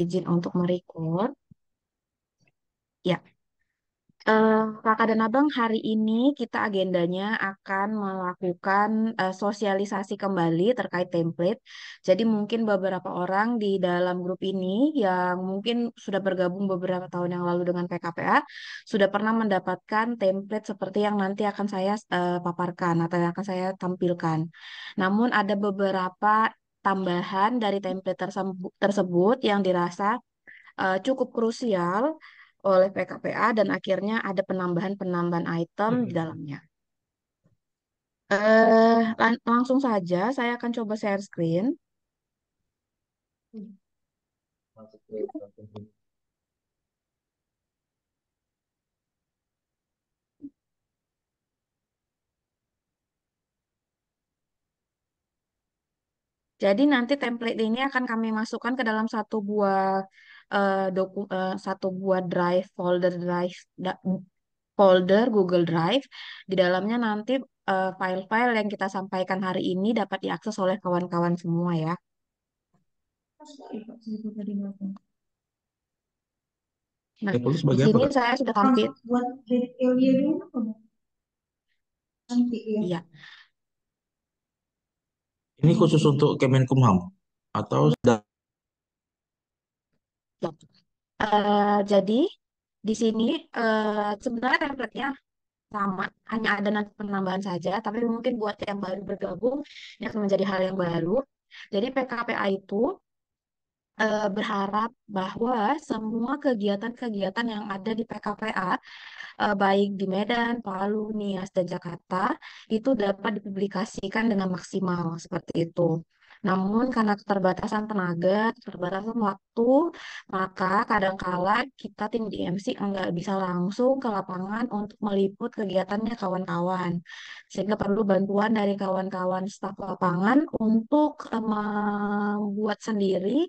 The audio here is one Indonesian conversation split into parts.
Izin untuk merecord. Ya, Kakak dan Abang, hari ini kita agendanya akan melakukan sosialisasi kembali terkait template. Jadi mungkin beberapa orang di dalam grup ini yang mungkin sudah bergabung beberapa tahun yang lalu dengan PKPA sudah pernah mendapatkan template seperti yang nanti akan saya paparkan atau yang akan saya tampilkan. Namun ada beberapa tambahan dari template tersebut yang dirasa cukup krusial oleh PKPA dan akhirnya ada penambahan-penambahan item di dalamnya. Langsung saja saya akan coba share screen. Jadi nanti template ini akan kami masukkan ke dalam satu buah folder Google Drive. Di dalamnya nanti file-file yang kita sampaikan hari ini dapat diakses oleh kawan-kawan semua ya. Nah, Apple itu di sebagai apa, sini Kak? saya sudah tampil. Buat detailnya dulu nanti ya. Iya. Ini khusus untuk Kemenkumham atau sudah Jadi di sini sebenarnya template-nya sama, hanya ada nanti penambahan saja, tapi mungkin buat yang baru bergabung ini akan menjadi hal yang baru. Jadi PKPA itu berharap bahwa semua kegiatan-kegiatan yang ada di PKPA, baik di Medan, Palu, Nias, dan Jakarta, itu dapat dipublikasikan dengan maksimal seperti itu. Namun karena keterbatasan tenaga, keterbatasan waktu, maka kadangkala kita tim DMC enggak bisa langsung ke lapangan untuk meliput kegiatannya kawan-kawan. Sehingga perlu bantuan dari kawan-kawan staf lapangan untuk membuat sendiri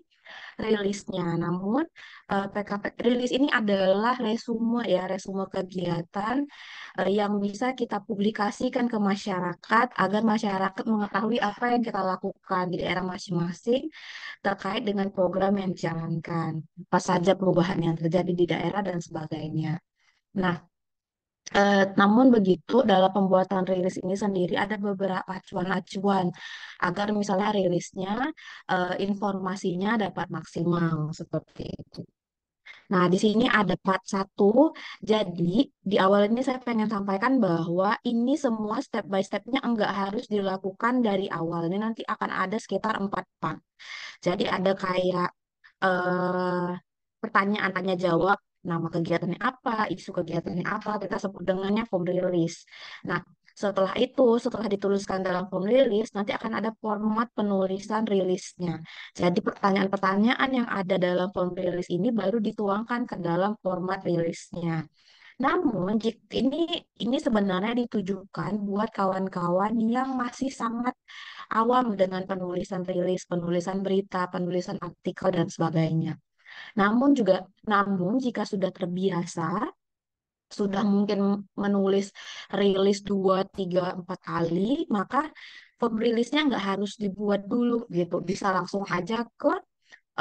rilisnya. Namun PKP rilis ini adalah resume kegiatan yang bisa kita publikasikan ke masyarakat agar masyarakat mengetahui apa yang kita lakukan di daerah masing-masing terkait dengan program yang dijalankan, apa saja perubahan yang terjadi di daerah dan sebagainya. Nah, namun begitu, dalam pembuatan rilis ini sendiri ada beberapa acuan-acuan agar misalnya rilisnya informasinya dapat maksimal seperti itu. Nah, di sini ada part satu. Jadi, di awal ini saya pengen sampaikan bahwa ini semua step by step-nya enggak harus dilakukan dari awal. Ini nanti akan ada sekitar 4 part. Jadi, ada kayak eh, pertanyaan tanya jawab, nama kegiatannya apa, isu kegiatannya apa, kita sebut dengannya form release. Nah, setelah dituliskan dalam form release, nanti akan ada format penulisan rilisnya. Jadi pertanyaan-pertanyaan yang ada dalam form release ini baru dituangkan ke dalam format rilisnya. Namun, ini sebenarnya ditujukan buat kawan-kawan yang masih sangat awam dengan penulisan rilis, penulisan berita, penulisan artikel, dan sebagainya. Namun jika sudah terbiasa, sudah mungkin menulis rilis 2, 3, 4 kali, maka form rilisnya nggak harus dibuat dulu gitu. Bisa langsung aja ke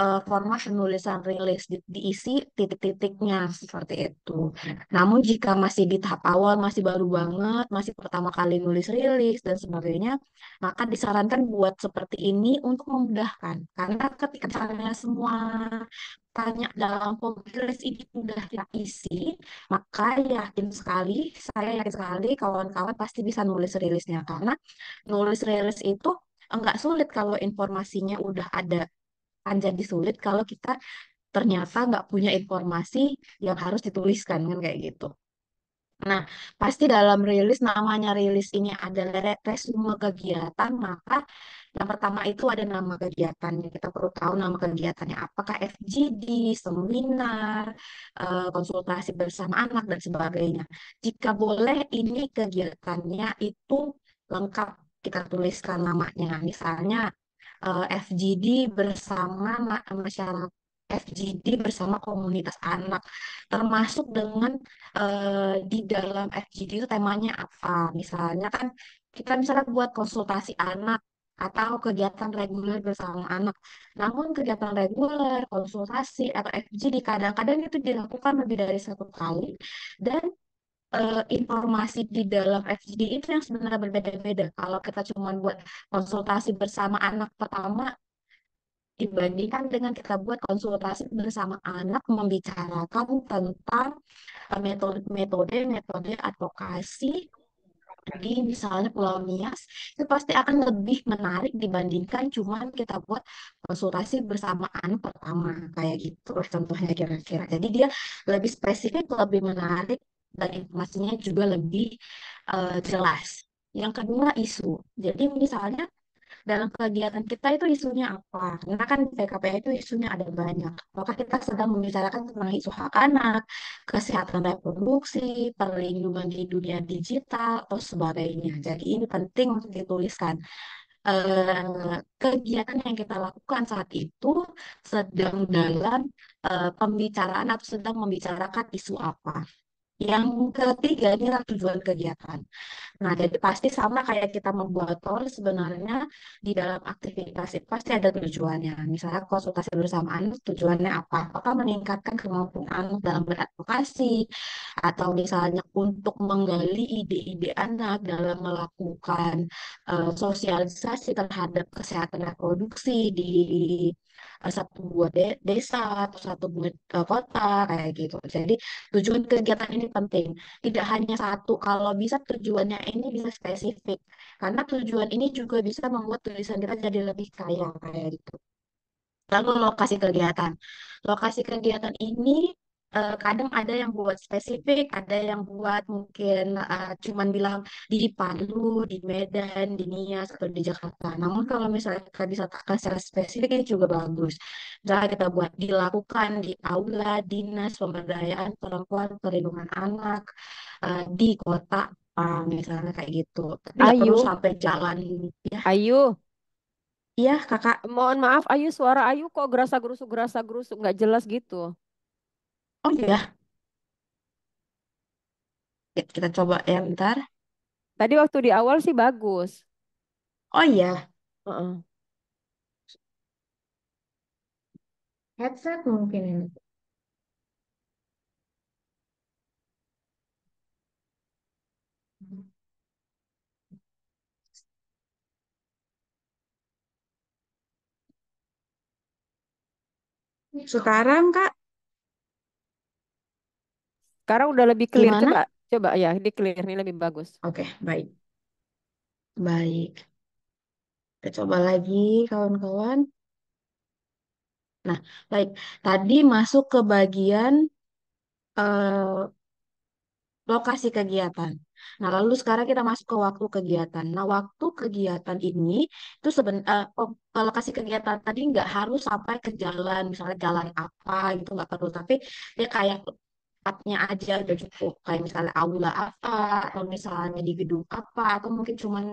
format penulisan rilis diisi titik-titiknya seperti itu. Namun jika masih di tahap awal, masih baru banget, masih pertama kali nulis rilis dan sebagainya, maka disarankan buat seperti ini untuk memudahkan. Karena ketika misalnya semua tanya dalam form rilis ini sudah kita isi, maka saya yakin sekali kawan-kawan pasti bisa nulis rilisnya. Karena nulis rilis itu enggak sulit kalau informasinya udah ada, akan jadi sulit kalau kita ternyata nggak punya informasi yang harus dituliskan kan kayak gitu. Nah, pasti dalam rilis namanya rilis ini adalah resume kegiatan, maka yang pertama itu ada nama kegiatannya. Kita perlu tahu nama kegiatannya apakah FGD, seminar, konsultasi bersama anak dan sebagainya. Jika boleh ini kegiatannya itu lengkap kita tuliskan namanya. Misalnya FGD bersama masyarakat, FGD bersama komunitas anak, termasuk dengan di dalam FGD itu temanya apa. Misalnya kan kita misalnya buat konsultasi anak, atau kegiatan reguler bersama anak. Namun kegiatan reguler, konsultasi, atau FGD kadang-kadang itu dilakukan lebih dari satu kali dan informasi di dalam FGD itu yang sebenarnya berbeda-beda. Kalau kita cuma buat konsultasi bersama anak pertama, dibandingkan dengan kita buat konsultasi bersama anak membicarakan tentang metode advokasi di misalnya Pulau Nias, itu pasti akan lebih menarik dibandingkan cuman kita buat konsultasi bersamaan pertama kayak gitu contohnya kira-kira. Jadi dia lebih spesifik, lebih menarik dan informasinya juga lebih jelas. Yang kedua isu. Jadi misalnya dalam kegiatan kita itu isunya apa? Karena kan di PKPI itu isunya ada banyak. Apakah kita sedang membicarakan tentang isu hak anak, kesehatan reproduksi, perlindungan di dunia digital, atau sebagainya. Jadi ini penting untuk dituliskan. Kegiatan yang kita lakukan saat itu sedang dalam pembicaraan atau sedang membicarakan isu apa. Yang ketiga inilah tujuan kegiatan. Nah, jadi pasti sama kayak kita membuat tol sebenarnya di dalam aktivitas itu pasti ada tujuannya. Misalnya konsultasi bersama anak tujuannya apa? Apakah meningkatkan kemampuan anak dalam beradvokasi atau misalnya untuk menggali ide-ide anak dalam melakukan sosialisasi terhadap kesehatan reproduksi di satu buah desa atau satu buah kota kayak gitu. Jadi tujuan kegiatan ini penting. Tidak hanya satu, kalau bisa tujuannya ini bisa spesifik. Karena tujuan ini juga bisa membuat tulisan kita jadi lebih kaya kayak gitu. Lalu lokasi kegiatan. Lokasi kegiatan ini kadang ada yang buat spesifik, ada yang buat mungkin cuman bilang di Palu, di Medan, di Nias, atau di Jakarta. Namun kalau misalnya kita bisa tekan secara spesifik ini juga bagus. Misalnya kita buat dilakukan di aula, dinas, pemberdayaan perempuan, perlindungan anak, di kota, misalnya kayak gitu. Tapi nggak perlu Ayu, sampai jalan, ya. Ayu, Iya, kakak. mohon maaf Ayu, suara Ayu kok gerasa gerusuk nggak jelas gitu. Oh iya, kita coba ya bentar. Tadi waktu di awal sih bagus. Oh iya, Heeh. headset mungkin ini. Sekarang Kak, Sekarang udah lebih clear. gimana? Coba, coba ya, di clear nih lebih bagus. Oke, baik. Baik. Kita coba lagi, kawan-kawan. Nah, baik. Tadi masuk ke bagian eh, lokasi kegiatan. Nah, lalu sekarang kita masuk ke waktu kegiatan. Nah, waktu kegiatan ini itu sebenarnya lokasi kegiatan tadi nggak harus sampai ke jalan, misalnya jalan apa gitu nggak perlu. Tapi dia kayak tempatnya aja udah cukup. Kayak misalnya aula apa, atau misalnya di gedung apa, atau mungkin cuman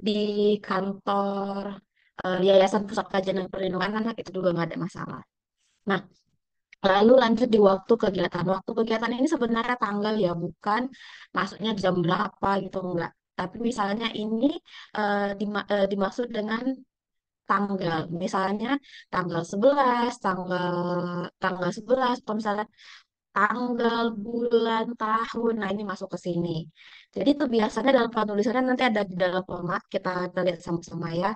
di kantor Yayasan Pusat Kajian dan Perlindungan Anak itu juga nggak ada masalah. Nah, lalu lanjut di waktu kegiatan. Waktu kegiatan ini sebenarnya tanggal ya, bukan masuknya jam berapa gitu enggak. Tapi misalnya ini dimaksud dengan tanggal. Misalnya tanggal 11, tanggal 11 atau misalnya tanggal, bulan, tahun. Nah, ini masuk ke sini. Jadi itu biasanya dalam penulisannya nanti ada di dalam format kita lihat sama-sama ya.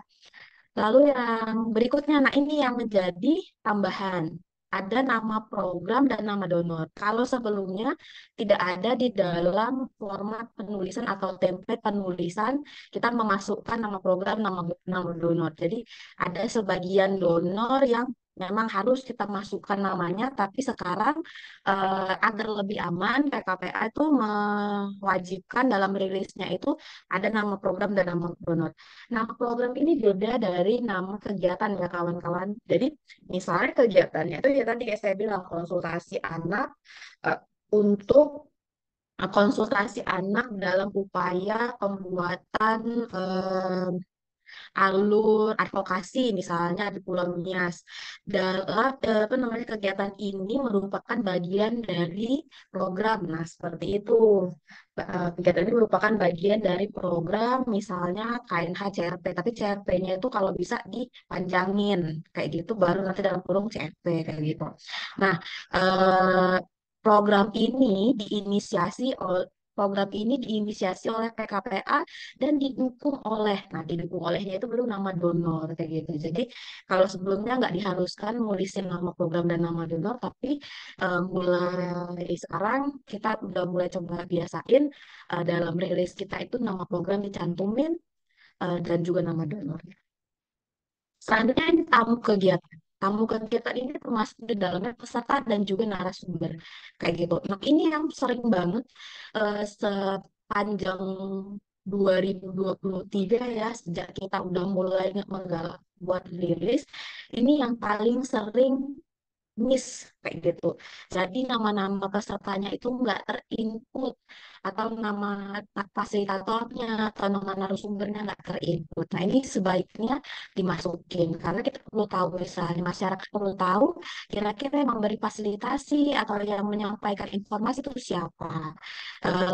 Lalu yang berikutnya, nah ini yang menjadi tambahan. Ada nama program dan nama donor. Kalau sebelumnya tidak ada di dalam format penulisan atau template penulisan, kita memasukkan nama program, nama donor. Jadi ada sebagian donor yang memang harus kita masukkan namanya, tapi sekarang agar lebih aman, PKPA itu mewajibkan dalam rilisnya itu ada nama program dan nama donor. Nama program ini beda dari nama kegiatan ya kawan-kawan. Jadi misalnya kegiatannya itu ya tadi kayak saya bilang konsultasi anak eh, untuk konsultasi anak dalam upaya pembuatan alur advokasi misalnya di Pulau Nias. Dalam apa namanya kegiatan ini merupakan bagian dari program. Nah, seperti itu. Kegiatan ini merupakan bagian dari program misalnya KNH CRP, tapi CRP-nya itu kalau bisa dipanjangin kayak gitu baru nanti dalam kurung CRP kayak gitu. Nah, eh, program ini diinisiasi oleh Program ini diinisiasi oleh PKPA dan didukung oleh, nah didukung olehnya itu baru nama donor kayak gitu. Jadi kalau sebelumnya nggak diharuskan nulisin nama program dan nama donor, tapi mulai sekarang kita udah mulai coba biasain dalam rilis kita itu nama program dicantumin dan juga nama donor. Selanjutnya ini tamu kegiatan. Tamu kegiatan ini termasuk di dalamnya peserta dan juga narasumber kayak gitu. Nah, ini yang sering banget sepanjang 2023 ya, sejak kita udah mulai menggalak buat rilis, ini yang paling sering miss kayak gitu. Jadi nama-nama pesertanya itu nggak terinput atau nama fasilitatornya atau nama narasumbernya nggak terinput. Nah ini sebaiknya dimasukin karena kita perlu tahu misalnya masyarakat perlu tahu kira-kira yang memberi fasilitasi atau yang menyampaikan informasi itu siapa.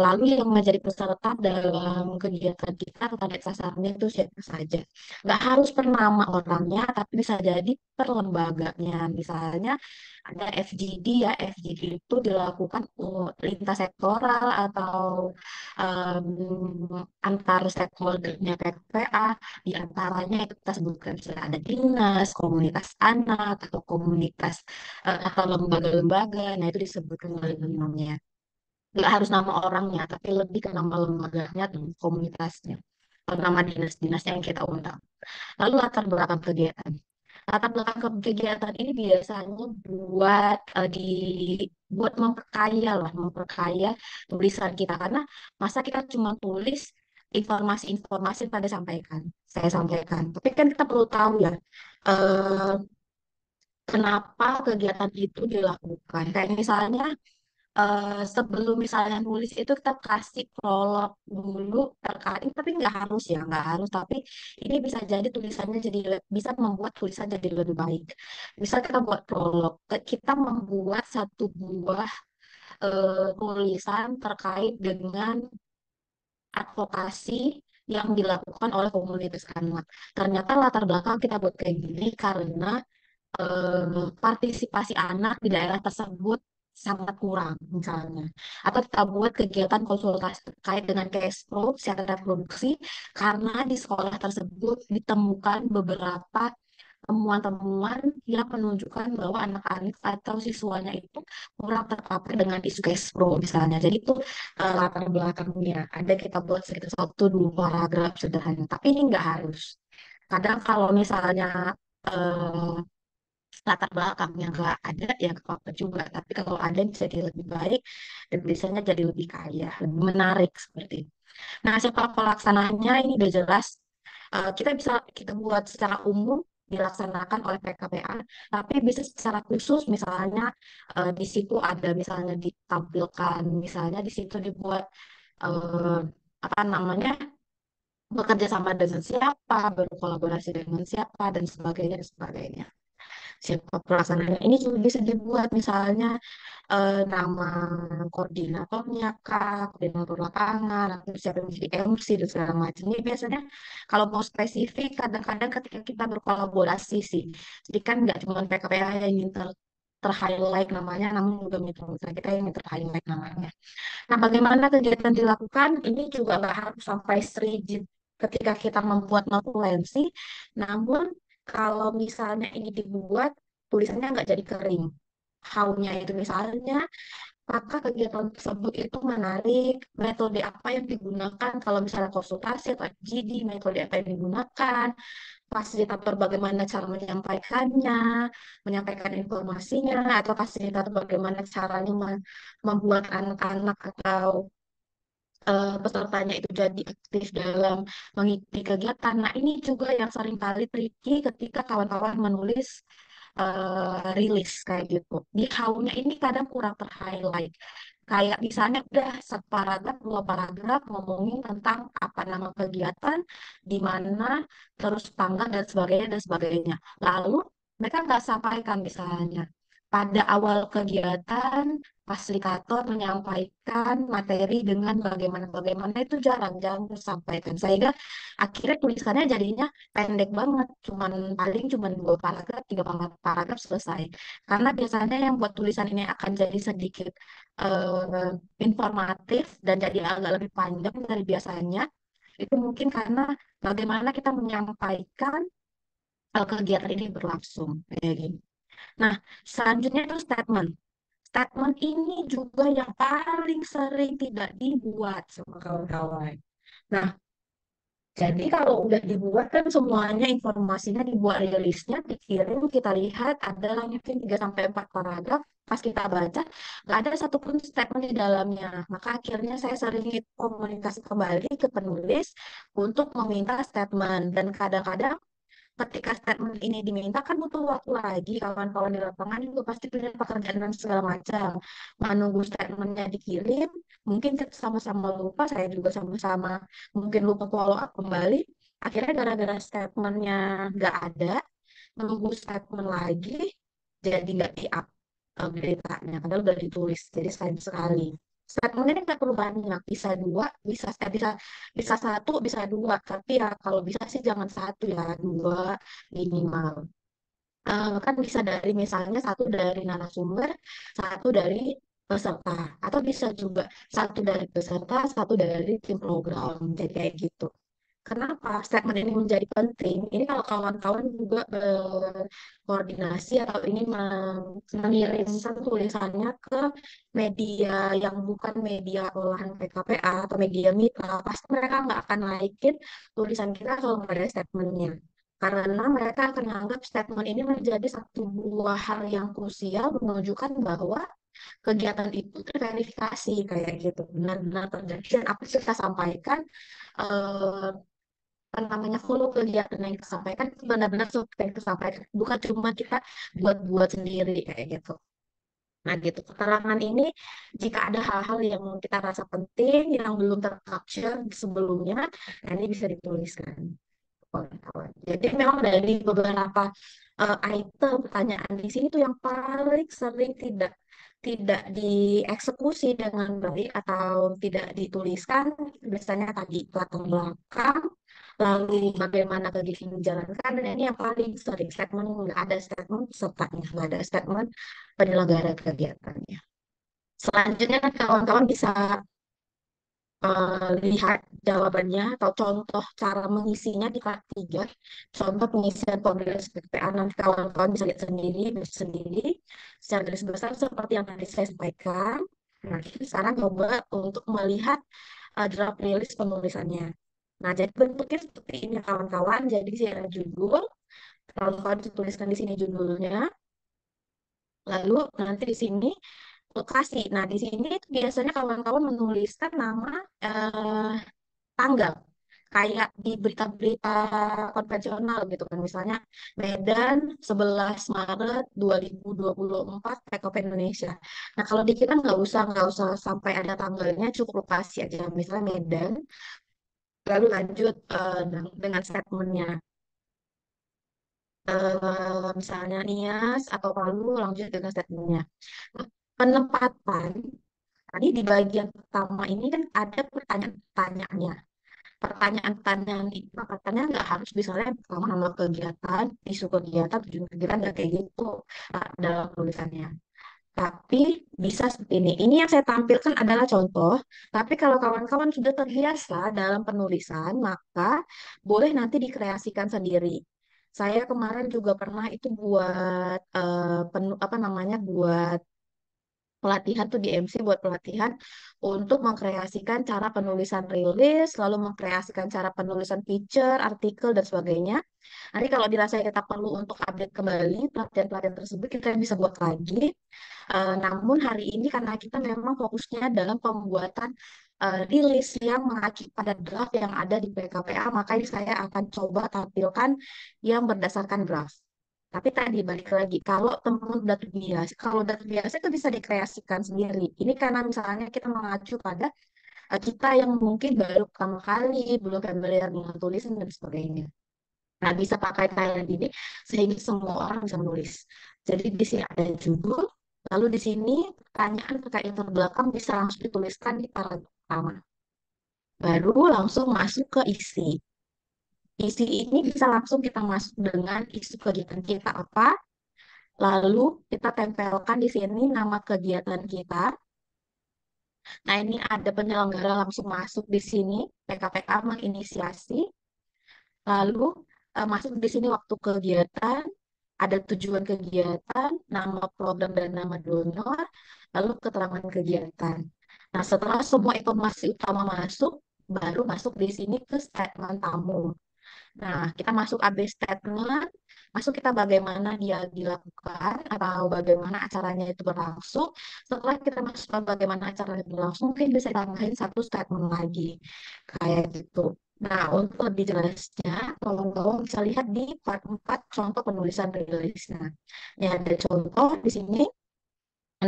Lalu yang menjadi peserta dalam kegiatan kita atau target sasarannya itu siapa saja. Nggak harus per nama orangnya, tapi bisa jadi per lembaganya. Misalnya ada FGD ya, FGD itu dilakukan lintas sektoral atau antar stakeholdernya PPA, di antaranya itu kita sebutkan misalnya ada dinas, komunitas anak, atau komunitas atau lembaga-lembaga, nah itu disebutkan oleh namanya. Nggak harus nama orangnya, tapi lebih ke nama lembaganya dan komunitasnya, atau nama dinas-dinas yang kita undang. Lalu latar belakang kegiatan. Latar belakang kegiatan ini biasanya buat memperkaya lah, memperkaya tulisan kita karena masa kita cuma tulis informasi-informasi yang pada sampaikan, saya sampaikan. Tapi kan kita perlu tahu ya, eh, kenapa kegiatan itu dilakukan. Kayak misalnya sebelum misalnya nulis itu kita kasih prolog dulu terkait, tapi nggak harus ya, nggak harus, tapi ini bisa jadi tulisannya jadi bisa membuat tulisan jadi lebih baik. Misal kita buat prolog, kita membuat satu buah tulisan terkait dengan advokasi yang dilakukan oleh komunitas anak. Ternyata latar belakang kita buat kayak gini karena partisipasi anak di daerah tersebut sangat kurang misalnya. Atau kita buat kegiatan konsultasi terkait dengan cash flow secara reproduksi karena di sekolah tersebut ditemukan beberapa temuan-temuan yang menunjukkan bahwa anak-anak atau siswanya itu kurang terpapar dengan isu cash flow misalnya. Jadi itu latar belakangnya. Ada kita buat sekitar satu dua paragraf sederhana, tapi ini nggak harus. Kadang kalau misalnya eh, latar belakangnya nggak ada ya nggak apa-apa juga, tapi kalau ada bisa jadi lebih baik dan biasanya jadi lebih kaya, lebih menarik seperti itu. Nah, siapa pelaksananya ini udah jelas. Kita bisa kita buat secara umum dilaksanakan oleh PKPA, tapi bisa secara khusus misalnya di situ ada misalnya ditampilkan misalnya di situ dibuat eh, apa namanya bekerja sama dengan siapa, berkolaborasi dengan siapa dan sebagainya dan sebagainya. Siapa pelaksananya ini juga bisa dibuat misalnya nama koordinatornya kak, koordinator lapangan, atau siapa yang menjadi MC dan segala macam. Ini biasanya kalau mau spesifik kadang-kadang ketika kita berkolaborasi sih. Jadi kan nggak cuma PKPH yang ingin ter-highlight namanya, namun juga mitra kita yang ter-highlight namanya. Nah, bagaimana kegiatan dilakukan? Ini juga nggak harus sampai rigid ketika kita membuat notulensi, namun kalau misalnya ini dibuat, tulisannya nggak jadi kering. How-nya itu misalnya, apakah kegiatan tersebut itu menarik, metode apa yang digunakan, kalau misalnya konsultasi atau FGD, metode apa yang digunakan, fasilitator bagaimana cara menyampaikannya, menyampaikan informasinya, atau fasilitator bagaimana caranya membuat anak-anak atau pesertanya itu jadi aktif dalam mengikuti kegiatan. Nah, ini juga yang sering kali tricky ketika kawan-kawan menulis rilis kayak gitu. Di how-nya ini kadang kurang ter-highlight Kayak misalnya udah satu paragraf, dua paragraf ngomongin tentang apa nama kegiatan, di mana, terus tanggal dan sebagainya dan sebagainya. Lalu mereka nggak sampaikan misalnya pada awal kegiatan fasilitator menyampaikan materi dengan bagaimana-bagaimana itu jarang-jarang disampaikan. Sehingga akhirnya tulisannya jadinya pendek banget, paling cuman dua paragraf, tiga paragraf selesai. Karena biasanya yang buat tulisan ini akan jadi sedikit eh, informatif dan jadi agak lebih panjang dari biasanya. Itu mungkin karena bagaimana kita menyampaikan kegiatan ini berlangsung kayak gini. Nah, selanjutnya itu statement. Statement ini juga yang paling sering tidak dibuat sama kawan-kawan. Nah, jadi kalau udah dibuat kan semuanya informasinya dibuat rilisnya, dikirim, kita lihat ada mungkin 3 sampai 4 paragraf. Pas kita baca, nggak ada satupun statement di dalamnya. Maka akhirnya saya sering komunikasi kembali ke penulis untuk meminta statement. Dan kadang-kadang ketika statement ini diminta kan butuh waktu lagi, kawan-kawan di lapangan juga pasti punya pekerjaan dan segala macam menunggu statementnya dikirim, mungkin kita sama-sama lupa, saya juga sama-sama mungkin lupa follow up kembali, akhirnya gara-gara statementnya nggak ada, menunggu statement lagi, jadi nggak di-up beritanya padahal udah ditulis, jadi sayang sekali. Statement ini nggak perlu banyak, bisa dua, bisa satu, bisa dua, tapi ya kalau bisa sih jangan satu ya, dua minimal. Kan bisa dari misalnya satu dari narasumber, satu dari peserta, atau bisa juga satu dari peserta, satu dari tim program, jadi kayak gitu. Kenapa statement ini menjadi penting? Ini kalau kawan-kawan juga berkoordinasi atau ini mengirimkan tulisannya ke media yang bukan media olahan PKPA atau media mitra, pasti mereka nggak akan naikin tulisan kita kalau nggak ada statementnya. Karena mereka akan menganggap statement ini menjadi satu buah hal yang krusial menunjukkan bahwa kegiatan itu terverifikasi kayak gitu, benar-benar terjadi dan apa yang kita sampaikan eh, apa namanya follow kegiatan yang kita sampaikan itu benar-benar seperti yang kita sampaikan, bukan cuma kita buat-buat sendiri kayak gitu. Nah gitu, keterangan ini jika ada hal-hal yang kita rasa penting yang belum tercapture sebelumnya, nah ini bisa dituliskan kawan-kawan. Jadi memang dari beberapa item pertanyaan di sini tuh yang paling sering tidak tidak dieksekusi dengan baik atau tidak dituliskan biasanya tadi latar belakang, lalu bagaimana kegiatan dijalankan, dan ini yang paling sering statement, nggak ada statement pesertanya, nggak ada statement penyelenggara kegiatannya. Selanjutnya kawan-kawan bisa lihat jawabannya atau contoh cara mengisinya di part 3. Contoh pengisian formulir SPPA, nanti kawan-kawan bisa lihat sendiri, bisa sendiri. Secara garis besar seperti yang tadi saya sampaikan. Nah, kita sekarang coba untuk melihat draft rilis penulisannya. Nah, jadi bentuknya seperti ini kawan-kawan. Jadi saya ada judul, kawan-kawan bisa tuliskan di sini judulnya. Lalu nanti di sini lokasi. Nah, di sini itu biasanya kawan-kawan menuliskan nama tanggal. Kayak di berita-berita konvensional gitu kan. Misalnya Medan 11 Maret 2024 PKP Indonesia. Nah, kalau di kita nggak usah sampai ada tanggalnya, cukup lokasi aja. Misalnya Medan, lalu lanjut dengan statementnya. Misalnya Nias atau Palu, lanjut dengan statementnya. Nah, penempatan, tadi di bagian pertama ini kan ada pertanyaan-pertanyaannya. Pertanyaan-pertanyaan itu katanya nggak harus misalnya pertama nama kegiatan, isu kegiatan, tujuan kegiatan, nggak kayak gitu dalam tulisannya. Tapi bisa seperti ini. Ini yang saya tampilkan adalah contoh. Tapi kalau kawan-kawan sudah terbiasa dalam penulisan, maka boleh nanti dikreasikan sendiri. Saya kemarin juga pernah itu buat apa namanya, buat pelatihan tuh di MC, buat pelatihan untuk mengkreasikan cara penulisan rilis, lalu mengkreasikan cara penulisan feature, artikel, dan sebagainya. Nanti kalau dirasa kita perlu untuk update kembali pelatihan-pelatihan tersebut, kita bisa buat lagi. Namun hari ini karena kita memang fokusnya dalam pembuatan rilis yang mengacu pada draft yang ada di PKPA, maka ini saya akan coba tampilkan yang berdasarkan draft. Tapi tadi balik lagi, kalau temuan kalau data biasa itu bisa dikreasikan sendiri. Ini karena misalnya kita mengacu pada kita yang mungkin baru pertama kali, belum familiar dengan tulisan dan sebagainya. Nah, bisa pakai kayak gini sehingga semua orang bisa menulis. Jadi di sini ada judul, lalu di sini pertanyaan terkait yang terbelakang bisa langsung dituliskan di paragraf pertama. Baru langsung masuk ke isi. Isi ini bisa langsung kita masuk dengan isu kegiatan kita apa, lalu kita tempelkan di sini nama kegiatan kita. Nah, ini ada penyelenggara langsung masuk di sini, PKPA menginisiasi. Lalu masuk di sini waktu kegiatan, ada tujuan kegiatan, nama program dan nama donor, lalu keterangan kegiatan. Nah, setelah semua informasi utama masuk, baru masuk di sini ke statement tamu. Nah, kita masuk AB statement, masuk kita bagaimana dia dilakukan atau bagaimana acaranya itu berlangsung. Setelah kita masuk ke bagaimana acaranya berlangsung, mungkin bisa tambahin satu statement lagi. Kayak gitu. Nah, untuk lebih jelasnya, tolong bisa lihat di part 4 contoh penulisan rilisnya. Ini ada contoh di sini,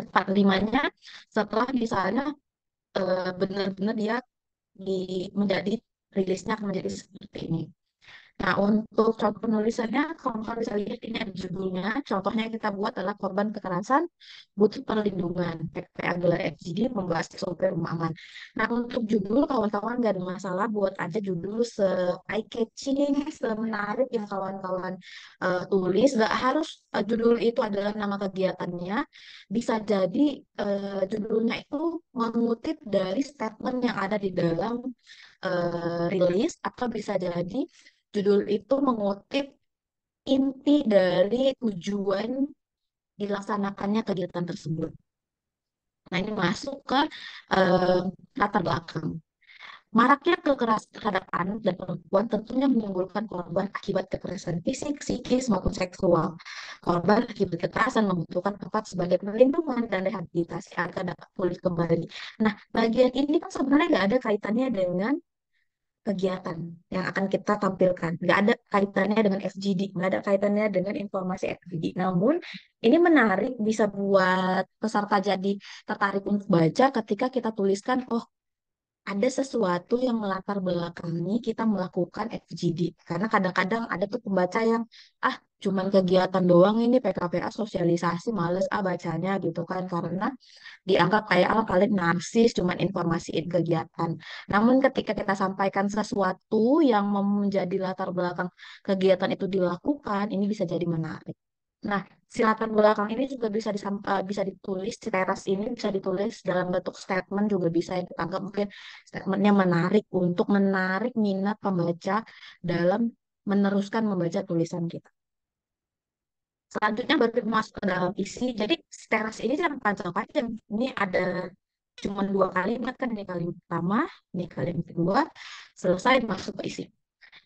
part 5-nya, setelah misalnya benar-benar dia menjadi rilisnya akan menjadi seperti ini. Nah, untuk contoh penulisannya, kalau kalian bisa lihat ini ada judulnya. Contohnya yang kita buat adalah korban kekerasan butuh perlindungan. PPA Gelar FGD membahas SOP rumah aman. Nah, untuk judul, kawan-kawan nggak ada masalah buat aja judul se-eye-catching, semenarik yang kawan-kawan tulis. Nggak harus judul itu adalah nama kegiatannya. Bisa jadi judulnya itu mengutip dari statement yang ada di dalam rilis, atau bisa jadi judul itu mengutip inti dari tujuan dilaksanakannya kegiatan tersebut. Nah, ini masuk ke eh, latar belakang. Maraknya kekerasan terhadap anak dan perempuan tentunya menimbulkan korban akibat kekerasan fisik, psikis, maupun seksual. Korban akibat kekerasan membutuhkan tempat sebagai perlindungan dan rehabilitasi agar dapat pulih kembali. Nah, bagian ini kan sebenarnya nggak ada kaitannya dengan kegiatan yang akan kita tampilkan. Nggak ada kaitannya dengan FGD, nggak ada kaitannya dengan informasi FGD. Namun, ini menarik, bisa buat peserta jadi tertarik untuk baca ketika kita tuliskan, oh, ada sesuatu yang melatar belakangi kita melakukan FGD. Karena kadang-kadang ada tuh pembaca yang, ah, cuman kegiatan doang ini PKPA sosialisasi, males bacanya gitu kan. Karena dianggap kayak, oh, kalian narsis, cuman informasiin kegiatan. Namun ketika kita sampaikan sesuatu yang menjadi latar belakang kegiatan itu dilakukan, ini bisa jadi menarik. Nah, si latar belakang ini juga bisa ditulis, si teras ini bisa ditulis dalam bentuk statement juga bisa yang kita anggap mungkin statementnya menarik untuk menarik minat pembaca dalam meneruskan membaca tulisan kita. Selanjutnya baru masuk ke dalam isi. Jadi si teras ini jangan panjang-panjang. Ini ada cuma dua kalimat kan, ini kalimat pertama, ini kalimat kedua, selesai masuk ke isi.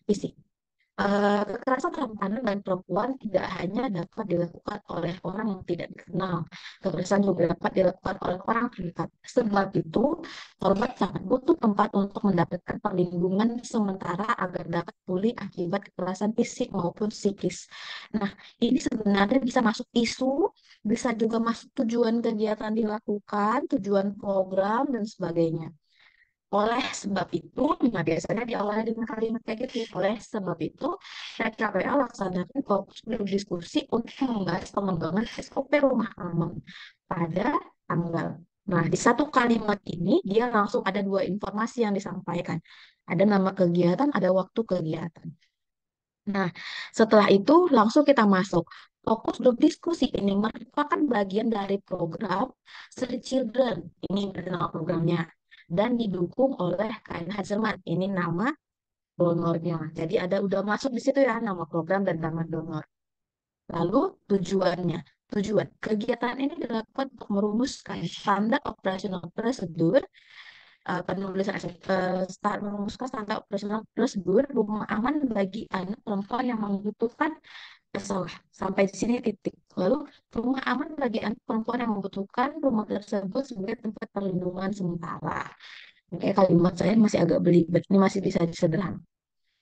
Isi. Kekerasan terhadap anak dan perempuan tidak hanya dapat dilakukan oleh orang yang tidak dikenal. Kekerasan juga dapat dilakukan oleh orang terdekat. Sebab itu, korban sangat butuh tempat untuk mendapatkan perlindungan sementara agar dapat pulih akibat kekerasan fisik maupun psikis. Nah, ini sebenarnya bisa masuk isu, bisa juga masuk tujuan kegiatan dilakukan, tujuan program, dan sebagainya. Oleh sebab itu, nah biasanya diawali dengan kalimat kayak gitu. Oleh sebab itu, PKPA laksanakan fokus berdiskusi untuk membahas pengembangan SOP rumah aman pada tanggal. Nah, di satu kalimat ini, dia langsung ada dua informasi yang disampaikan. Ada nama kegiatan, ada waktu kegiatan. Nah, setelah itu langsung kita masuk. Fokus grup diskusi ini merupakan bagian dari program Street Children. Ini nama programnya. Dan didukung oleh KN Hazelman. Ini nama donornya. Jadi ada udah masuk di situ ya nama program dan nama donor. Lalu tujuannya. Tujuan kegiatan ini dilakukan untuk merumuskan standar operasional prosedur penulisan merumuskan standar operasional prosedur rumah aman bagi anak perempuan yang membutuhkan salah sampai di sini titik. Lalu rumah aman bagi anak perempuan yang membutuhkan rumah tersebut sebagai tempat perlindungan sementara. Oke, kalimat saya masih agak belibet, ini masih bisa disederhanakan.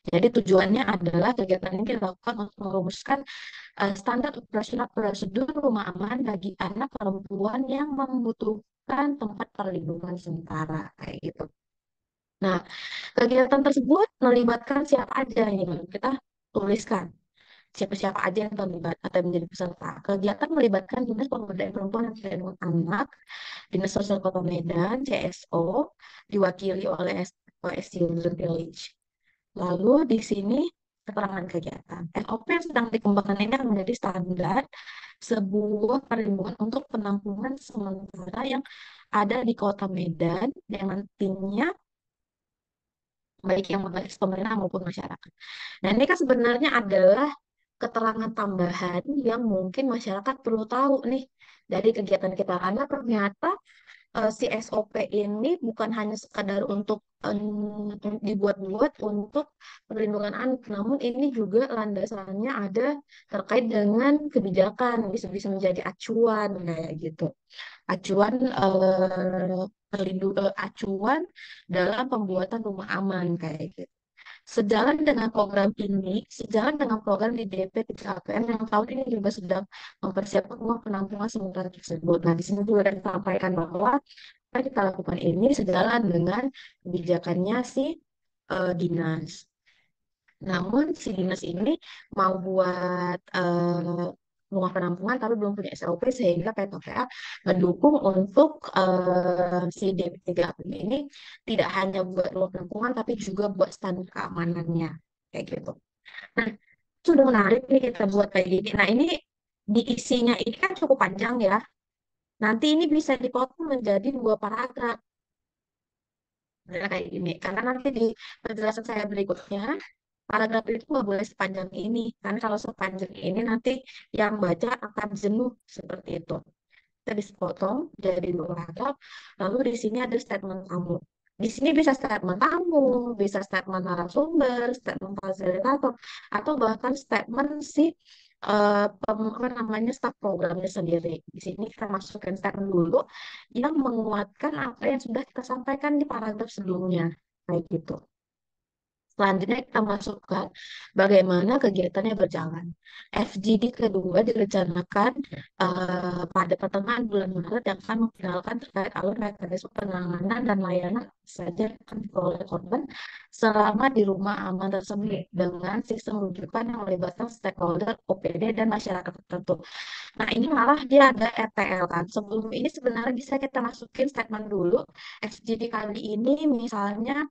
Jadi tujuannya adalah kegiatan ini dilakukan untuk merumuskan standar operasional prosedur rumah aman bagi anak perempuan yang membutuhkan tempat perlindungan sementara kayak gitu. Nah, kegiatan tersebut melibatkan siapa aja nih? Kita tuliskan siapa-siapa aja yang terlibat atau yang menjadi peserta. Kegiatan melibatkan Dinas Pemberdayaan Perempuan dan Perlindungan Anak, Dinas Sosial Kota Medan, CSO, diwakili oleh SOS Children Village. Lalu di sini keterangan kegiatan. SOP yang sedang dikembangkan ini akan menjadi standar sebuah perlindungan untuk penampungan sementara yang ada di Kota Medan yang nantinya baik yang berbasis pemerintah maupun masyarakat. Nah, ini kan sebenarnya adalah keterangan tambahan yang mungkin masyarakat perlu tahu nih dari kegiatan kita karena ternyata si SOP ini bukan hanya sekadar untuk dibuat-buat untuk perlindungan anak, namun ini juga landasannya ada terkait dengan kebijakan, bisa-bisa menjadi acuan kayak gitu. Acuan acuan dalam pembuatan rumah aman kayak gitu. Sejalan dengan program di DP 3KPM yang tahun ini juga sedang mempersiapkan rumah penampungan sementara tersebut. Nah, di sini juga disampaikan bahwa apa yang kita lakukan ini sejalan dengan kebijakannya si dinas. Namun si dinas ini mau buat rumah penampungan tapi belum punya SOP sehingga PTPA mendukung untuk si DP3 ini tidak hanya buat rumah penampungan tapi juga buat standar keamanannya kayak gitu. Nah, sudah menarik nih kita buat kayak gini. Nah, ini diisinya ini kan cukup panjang ya. Nanti ini bisa dipotong menjadi 2 paragraf. Nah, kayak gini. Karena nanti di penjelasan saya berikutnya paragraf itu nggak boleh sepanjang ini, karena kalau sepanjang ini nanti yang baca akan jenuh seperti itu. Kita bisa potong jadi 2 paragraf, lalu di sini ada statement tamu. Di sini bisa statement tamu, bisa statement narasumber, statement fasilitator, atau bahkan statement si apa namanya staf programnya sendiri. Di sini kita masukkan statement dulu yang menguatkan apa yang sudah kita sampaikan di paragraf sebelumnya, kayak gitu. Selanjutnya kita masukkan bagaimana kegiatannya berjalan. FGD kedua direncanakan pada pertengahan bulan Maret yang akan memfinalkan terkait alur mekanisme penanganan dan layanan saja yang akan diperoleh korban selama di rumah aman tersebut dengan sistem rujukan yang melibatkan stakeholder, OPD, dan masyarakat tertentu. Nah, ini malah dia ada RTL kan. Sebelum ini sebenarnya bisa kita masukin statement dulu. FGD kali ini misalnya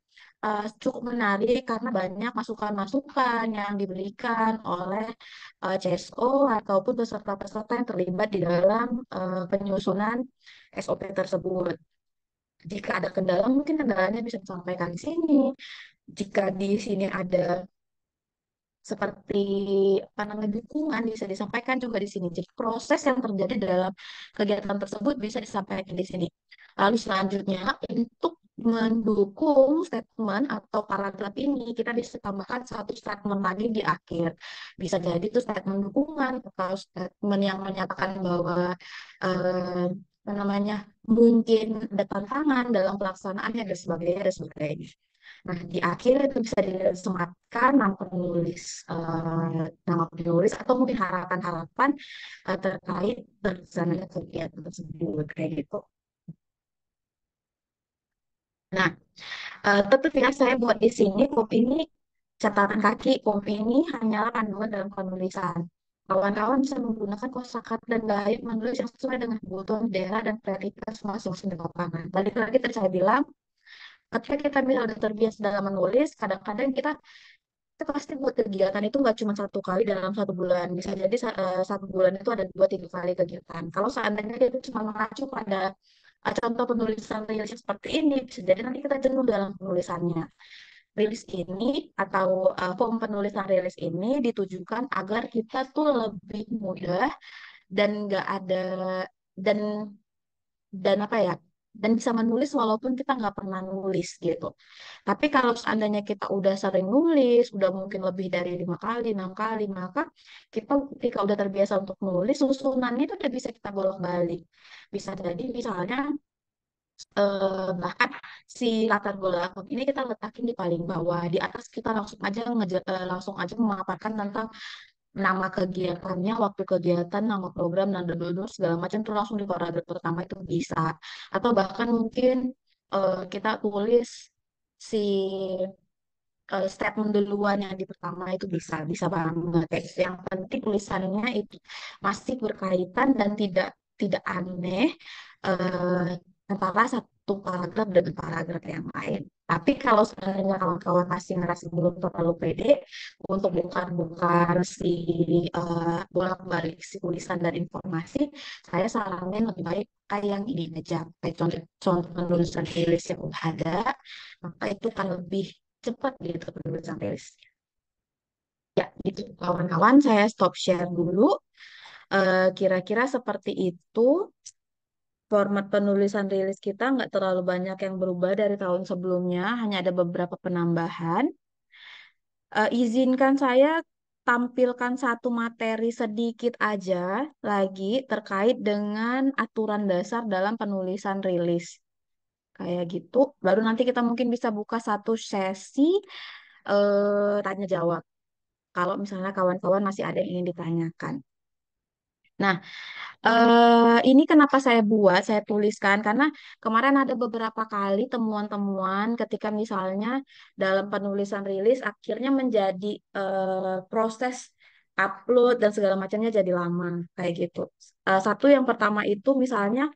cukup menarik karena banyak masukan-masukan yang diberikan oleh CSO ataupun peserta-peserta yang terlibat di dalam penyusunan SOP tersebut. Jika ada kendala, mungkin kendalanya bisa disampaikan di sini. Jika di sini ada seperti apa namanya dukungan bisa disampaikan juga di sini. Jadi proses yang terjadi dalam kegiatan tersebut bisa disampaikan di sini. Lalu selanjutnya untuk mendukung statement atau paragraf ini kita bisa tambahkan 1 statement lagi di akhir. Bisa jadi itu statement dukungan atau statement yang menyatakan bahwa eh, apa namanya mungkin ada tantangan dalam pelaksanaannya dan sebagainya. Nah, di akhir itu bisa disematkan nama penulis atau mungkin harapan-harapan terkait pelaksanaan kegiatan tersebut kayak gitu. Nah, tetap ya saya buat di sini pop ini catatan kaki pop ini hanyalah panduan dalam penulisan. Kawan-kawan bisa menggunakan kosakata dan gaya menulis yang sesuai dengan kebutuhan daerah dan kreativitas masing-masing di lapangan. Tadi lagi tadi saya bilang, ketika kita misalnya udah terbiasa dalam menulis, kadang-kadang kita pasti buat kegiatan itu nggak cuma 1 kali dalam 1 bulan. Bisa jadi 1 bulan itu ada 2-3 kali kegiatan. Kalau seandainya kita cuma mengacu pada contoh penulisan rilis seperti ini, bisa jadi nanti kita jenuh dalam penulisannya. Rilis ini atau form penulisan rilis ini ditujukan agar kita tuh lebih mudah dan nggak ada dan dan apa ya dan bisa menulis walaupun kita nggak pernah nulis gitu. Tapi kalau seandainya kita udah sering nulis, udah mungkin lebih dari 5 kali, 6 kali, maka kita ketika udah terbiasa untuk nulis, susunannya itu udah bisa kita bolak-balik. Bisa jadi misalnya Bahkan si latar belakang ini kita letakin di paling bawah. Di atas kita langsung aja memaparkan tentang nama kegiatannya, waktu kegiatan, nama program, dan segala macam itu langsung di paragraf pertama itu bisa. Atau bahkan mungkin kita tulis si statement duluan yang di pertama itu bisa banget. Yang penting tulisannya itu masih berkaitan dan tidak tidak aneh eh, antara satu paragraf dengan paragraf yang lain. Tapi kalau sebenarnya kawan-kawan masih ngerasa belum terlalu pede untuk bukan si bolak-balik si tulisan dan informasi, saya saranin lebih baik kayak yang ini aja. Kayak contoh penulisan rilis yang udah ada, maka itu kan lebih cepat gitu penulisan rilisnya. Ya, gitu kawan-kawan, saya stop share dulu. Kira-kira seperti itu. Format penulisan rilis kita nggak terlalu banyak yang berubah dari tahun sebelumnya, hanya ada beberapa penambahan. Izinkan saya tampilkan satu materi sedikit aja lagi terkait dengan aturan dasar dalam penulisan rilis. Kayak gitu. Baru nanti kita mungkin bisa buka satu sesi tanya jawab. Kalau misalnya kawan-kawan masih ada yang ingin ditanyakan. Nah, ini kenapa saya tuliskan karena kemarin ada beberapa kali temuan-temuan ketika misalnya dalam penulisan rilis akhirnya menjadi proses upload dan segala macamnya jadi lama kayak gitu. Satu yang pertama itu misalnya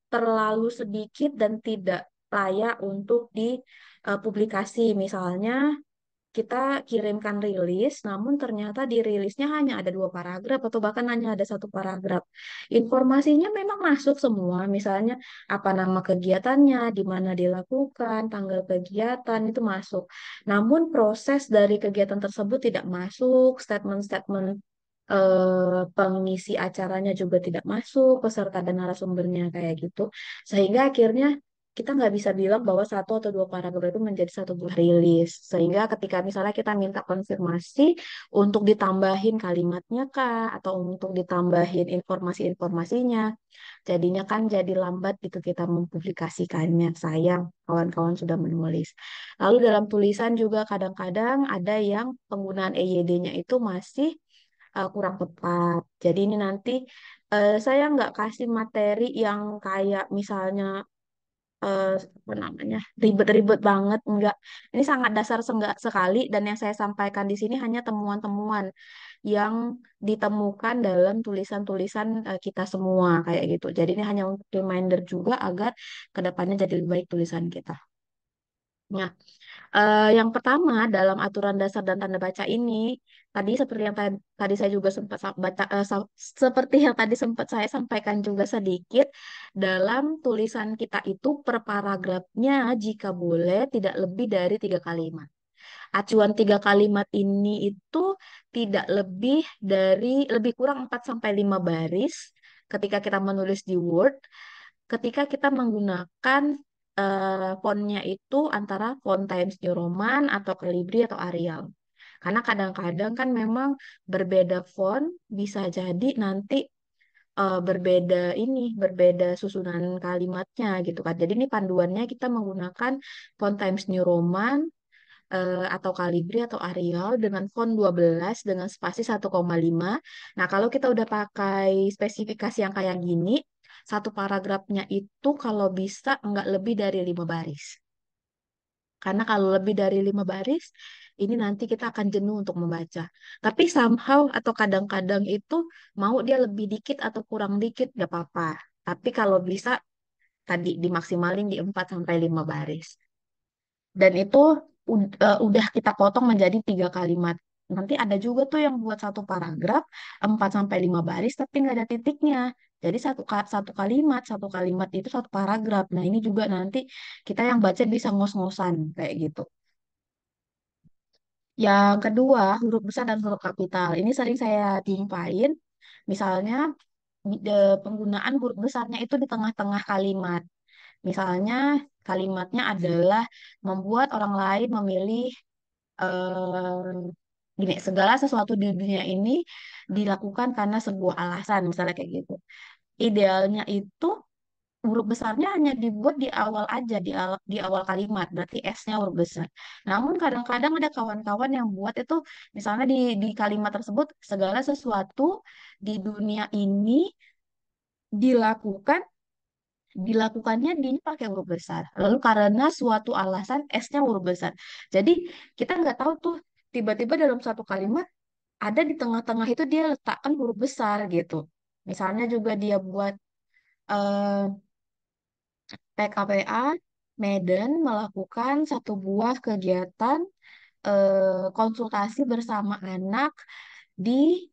terlalu sedikit dan tidak layak untuk dipublikasi. Misalnya kita kirimkan rilis, namun ternyata di rilisnya hanya ada 2 paragraf atau bahkan hanya ada 1 paragraf. Informasinya memang masuk semua, misalnya apa nama kegiatannya, di mana dilakukan, tanggal kegiatan itu masuk. Namun proses dari kegiatan tersebut tidak masuk, statement-statement pengisi acaranya juga tidak masuk, peserta dan narasumbernya kayak gitu. Sehingga akhirnya kita nggak bisa bilang bahwa 1 atau 2 paragraf itu menjadi satu buah rilis. Sehingga ketika misalnya kita minta konfirmasi untuk ditambahin kalimatnya kah, atau untuk ditambahin informasi-informasinya, jadinya kan jadi lambat gitu kita mempublikasikannya. Sayang, kawan-kawan sudah menulis. Lalu dalam tulisan juga kadang-kadang ada yang penggunaan EYD-nya itu masih kurang tepat. Jadi ini nanti saya nggak kasih materi yang kayak misalnya apa namanya ribet-ribet banget, enggak. Ini sangat dasar sekali dan yang saya sampaikan di sini hanya temuan-temuan yang ditemukan dalam tulisan-tulisan kita semua kayak gitu. Jadi ini hanya untuk reminder juga agar kedepannya jadi lebih baik tulisan kita. Nah, yang pertama dalam aturan dasar dan tanda baca ini, tadi seperti yang tadi saya juga sempat baca, seperti yang tadi sempat saya sampaikan juga sedikit, dalam tulisan kita itu per paragrafnya jika boleh tidak lebih dari 3 kalimat. Acuan 3 kalimat ini itu tidak lebih kurang 4 sampai 5 baris ketika kita menulis di Word, ketika kita menggunakan fontnya itu antara font Times New Roman atau Calibri atau Arial. Karena kadang-kadang kan memang berbeda font bisa jadi nanti berbeda susunan kalimatnya gitu kan. Jadi ini panduannya kita menggunakan font Times New Roman atau Calibri atau Arial dengan font 12 dengan spasi 1,5. Nah, kalau kita udah pakai spesifikasi yang kayak gini, 1 paragrafnya itu kalau bisa nggak lebih dari 5 baris. Karena kalau lebih dari 5 baris, ini nanti kita akan jenuh untuk membaca. Tapi somehow atau kadang-kadang itu mau dia lebih dikit atau kurang dikit, nggak apa-apa. Tapi kalau bisa tadi dimaksimalin di 4 sampai 5 baris. Dan itu udah kita potong menjadi 3 kalimat. Nanti ada juga tuh yang buat 1 paragraf 4 sampai 5 baris tapi nggak ada titiknya. Jadi satu kalimat itu 1 paragraf. Nah ini juga nanti kita yang baca bisa ngos-ngosan kayak gitu. Yang kedua huruf besar dan huruf kapital. Ini sering saya timpain. Misalnya penggunaan huruf besarnya itu di tengah-tengah kalimat. Misalnya kalimatnya adalah membuat orang lain memilih gini, segala sesuatu di dunia ini dilakukan karena sebuah alasan, misalnya kayak gitu. Idealnya itu huruf besarnya hanya dibuat di awal aja, di awal kalimat, berarti S-nya huruf besar. Namun kadang-kadang ada kawan-kawan yang buat itu, misalnya di kalimat tersebut, segala sesuatu di dunia ini dilakukan, dilakukannya di pakai huruf besar. Lalu karena suatu alasan S-nya huruf besar. Jadi kita nggak tahu tuh, tiba-tiba dalam satu kalimat, ada di tengah-tengah itu dia letakkan huruf besar gitu. Misalnya juga dia buat eh, PKPA Medan melakukan satu buah kegiatan konsultasi bersama anak di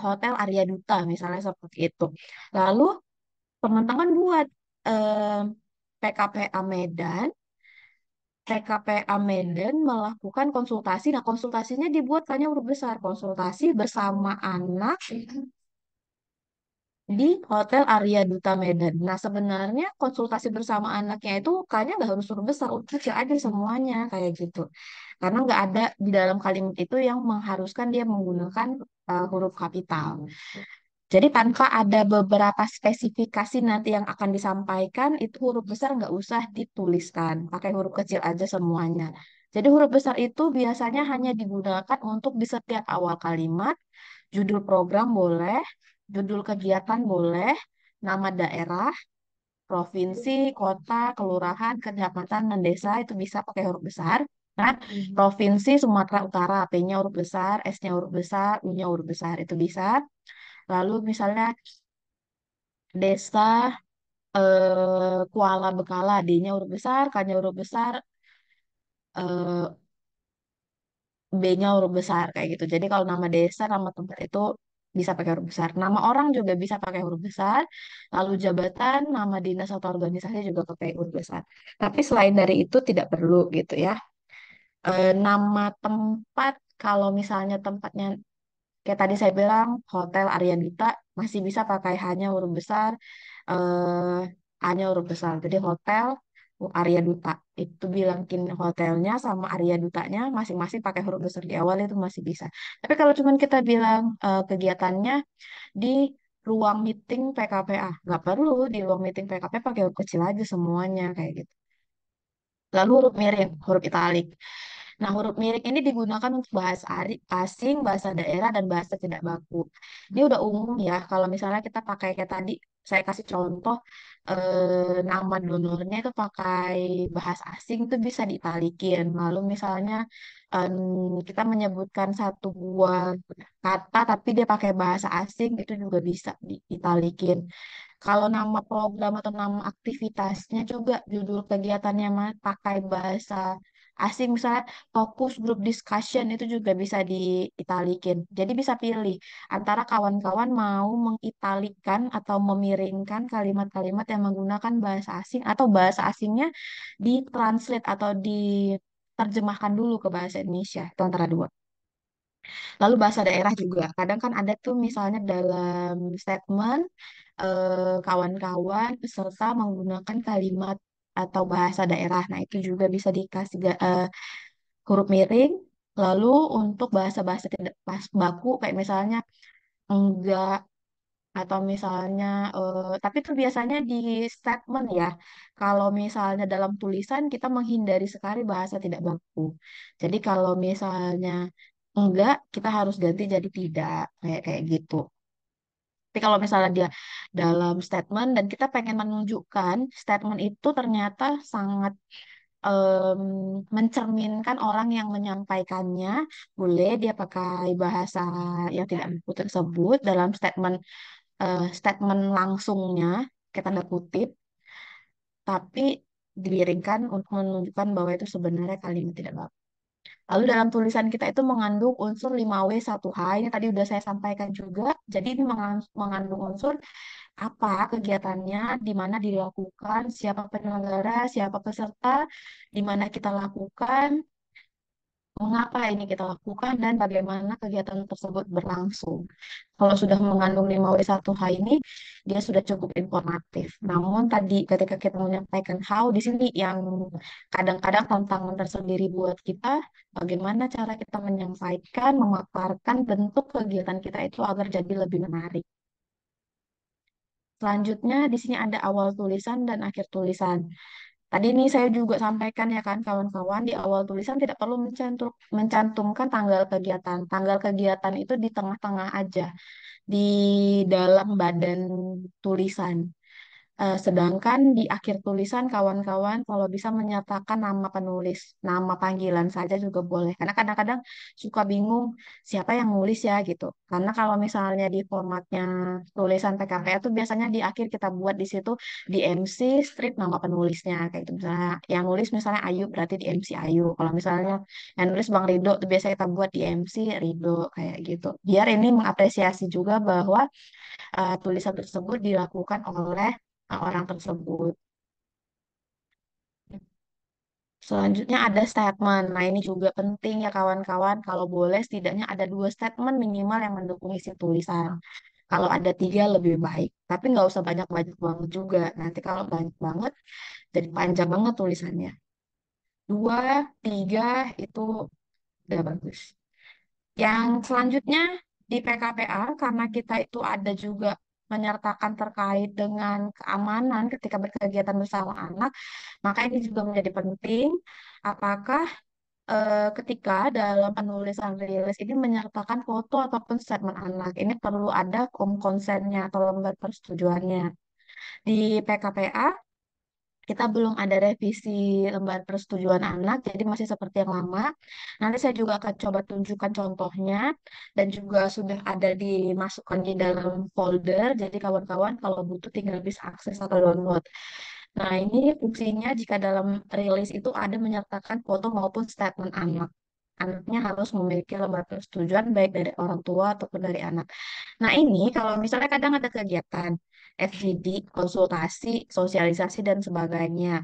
Hotel Arya Duta, misalnya seperti itu. Lalu teman-teman buat eh, PKPA Medan, PKPA Medan melakukan konsultasi. Nah, konsultasinya dibuat hanya huruf besar, konsultasi bersama anak di Hotel Arya Duta Medan. Nah, sebenarnya konsultasi bersama anaknya itu kayaknya nggak harus huruf besar, huruf kecil aja semuanya kayak gitu. Karena nggak ada di dalam kalimat itu yang mengharuskan dia menggunakan huruf kapital. Jadi tanpa ada beberapa spesifikasi nanti yang akan disampaikan, itu huruf besar nggak usah dituliskan, pakai huruf kecil aja semuanya. Jadi huruf besar itu biasanya hanya digunakan untuk di setiap awal kalimat, judul program boleh, judul kegiatan boleh, nama daerah, provinsi, kota, kelurahan, kecamatan, dan desa itu bisa pakai huruf besar. Nah, provinsi Sumatera Utara, P-nya huruf besar, S-nya huruf besar, U-nya huruf besar, itu bisa. Lalu misalnya desa Kuala Bekala, D-nya huruf besar, K-nya huruf besar, eh, B-nya huruf besar kayak gitu. Jadi kalau nama desa, nama tempat itu bisa pakai huruf besar. Nama orang juga bisa pakai huruf besar. Lalu jabatan, nama dinas atau organisasi juga pakai huruf besar. Tapi selain dari itu tidak perlu gitu ya. Nama tempat, kalau misalnya tempatnya kayak tadi saya bilang Hotel Arya Dita masih bisa pakai hanya huruf besar, hanya huruf besar. Jadi Hotel Arya Duta itu bilangin hotelnya sama Arya Dutanya masing-masing pakai huruf besar di awal itu masih bisa. Tapi kalau cuman kita bilang kegiatannya di ruang meeting PKPA, nggak perlu di ruang meeting PKP pakai huruf kecil aja semuanya kayak gitu. Lalu huruf mirip, huruf italik. Nah, huruf mirip ini digunakan untuk bahasa asing, bahasa daerah, dan bahasa tidak baku. Ini udah umum ya, kalau misalnya kita pakai kayak tadi, saya kasih contoh, nama donornya itu pakai bahasa asing itu bisa diitalikin. Lalu misalnya kita menyebutkan satu buah kata, tapi dia pakai bahasa asing, itu juga bisa diitalikin. Kalau nama program atau nama aktivitasnya juga judul kegiatannya pakai bahasa asing, misalnya fokus group discussion itu juga bisa diitalikin. Jadi bisa pilih antara kawan-kawan mau mengitalikan atau memiringkan kalimat-kalimat yang menggunakan bahasa asing atau bahasa asingnya ditranslate atau diterjemahkan dulu ke bahasa Indonesia. Itu antara dua. Lalu bahasa daerah juga. Kadang kan ada tuh misalnya dalam statement kawan-kawan peserta menggunakan kalimat atau bahasa daerah. Nah, itu juga bisa dikasih huruf miring. Lalu untuk bahasa-bahasa tidak pas baku kayak misalnya enggak atau misalnya tapi itu biasanya di statement ya. Kalau misalnya dalam tulisan kita menghindari sekali bahasa tidak baku. Jadi kalau misalnya enggak, kita harus ganti jadi tidak kayak kayak gitu. Tapi kalau misalnya dia dalam statement dan kita pengen menunjukkan statement itu ternyata sangat em, mencerminkan orang yang menyampaikannya, boleh dia pakai bahasa yang tidak baku tersebut dalam statement langsungnya, kita tanda kutip, tapi dimiringkan untuk menunjukkan bahwa itu sebenarnya kalimat tidak baku. Lalu dalam tulisan kita itu mengandung unsur 5W 1H, ini tadi udah saya sampaikan juga. Jadi ini mengandung unsur apa kegiatannya, di mana dilakukan, siapa penyelenggara, siapa peserta, di mana kita lakukan, mengapa ini kita lakukan, dan bagaimana kegiatan tersebut berlangsung. Kalau sudah mengandung 5W1H ini, dia sudah cukup informatif. Namun tadi ketika kita menyampaikan how, di sini yang kadang-kadang tantangan tersendiri buat kita, bagaimana cara kita menyampaikan, memaparkan bentuk kegiatan kita itu agar jadi lebih menarik. Selanjutnya di sini ada awal tulisan dan akhir tulisan. Tadi ini saya juga sampaikan ya kan kawan-kawan, di awal tulisan tidak perlu mencantumkan tanggal kegiatan. Tanggal kegiatan itu di tengah-tengah aja, di dalam badan tulisan. Sedangkan di akhir tulisan kawan-kawan kalau bisa menyertakan nama penulis, nama panggilan saja juga boleh. Karena kadang-kadang suka bingung siapa yang nulis ya gitu. Karena kalau misalnya di formatnya tulisan PKPA itu biasanya di akhir kita buat di situ di MC strip nama penulisnya kayak gitu. Misalnya yang nulis misalnya Ayu berarti di MC Ayu. Kalau misalnya yang nulis Bang Rido itu biasa kita buat di MC Rido kayak gitu. Biar ini mengapresiasi juga bahwa tulisan tersebut dilakukan oleh orang tersebut. Selanjutnya ada statement. Nah, ini juga penting ya kawan-kawan. Kalau boleh setidaknya ada 2 statement minimal yang mendukung isi tulisan. Kalau ada 3 lebih baik. Tapi nggak usah banyak-banyak banget juga. Nanti kalau banyak banget, jadi panjang banget tulisannya. 2, 3 itu udah bagus. Yang selanjutnya di PKPA, karena kita itu ada juga menyertakan terkait dengan keamanan ketika berkegiatan bersama anak, maka ini juga menjadi penting. Apakah ketika dalam penulisan rilis ini menyertakan foto ataupun statement anak, ini perlu ada konsennya atau lembar persetujuannya. Di PKPA kita belum ada revisi lembar persetujuan anak, jadi masih seperti yang lama. Nanti saya juga akan coba tunjukkan contohnya dan juga sudah ada dimasukkan di dalam folder. Jadi kawan-kawan kalau butuh tinggal bisa akses atau download. Nah, ini fungsinya jika dalam rilis itu ada menyertakan foto maupun statement anak. Anaknya harus memiliki lembar persetujuan baik dari orang tua ataupun dari anak. Nah, ini kalau misalnya kadang ada kegiatan FGD, konsultasi, sosialisasi, dan sebagainya.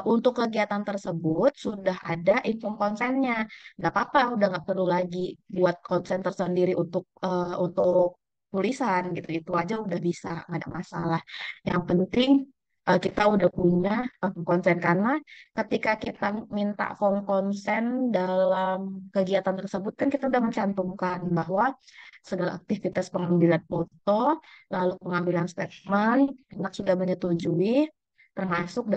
Untuk kegiatan tersebut sudah ada info konsennya. Nggak apa-apa, udah nggak perlu lagi buat konsen tersendiri untuk tulisan gitu. Itu aja udah bisa, nggak ada masalah. Yang penting kita udah punya konsen karena ketika kita minta form konsen dalam kegiatan tersebut kan kita udah mencantumkan bahwa segala aktivitas pengambilan foto, lalu pengambilan statement, anak sudah menyetujui termasuk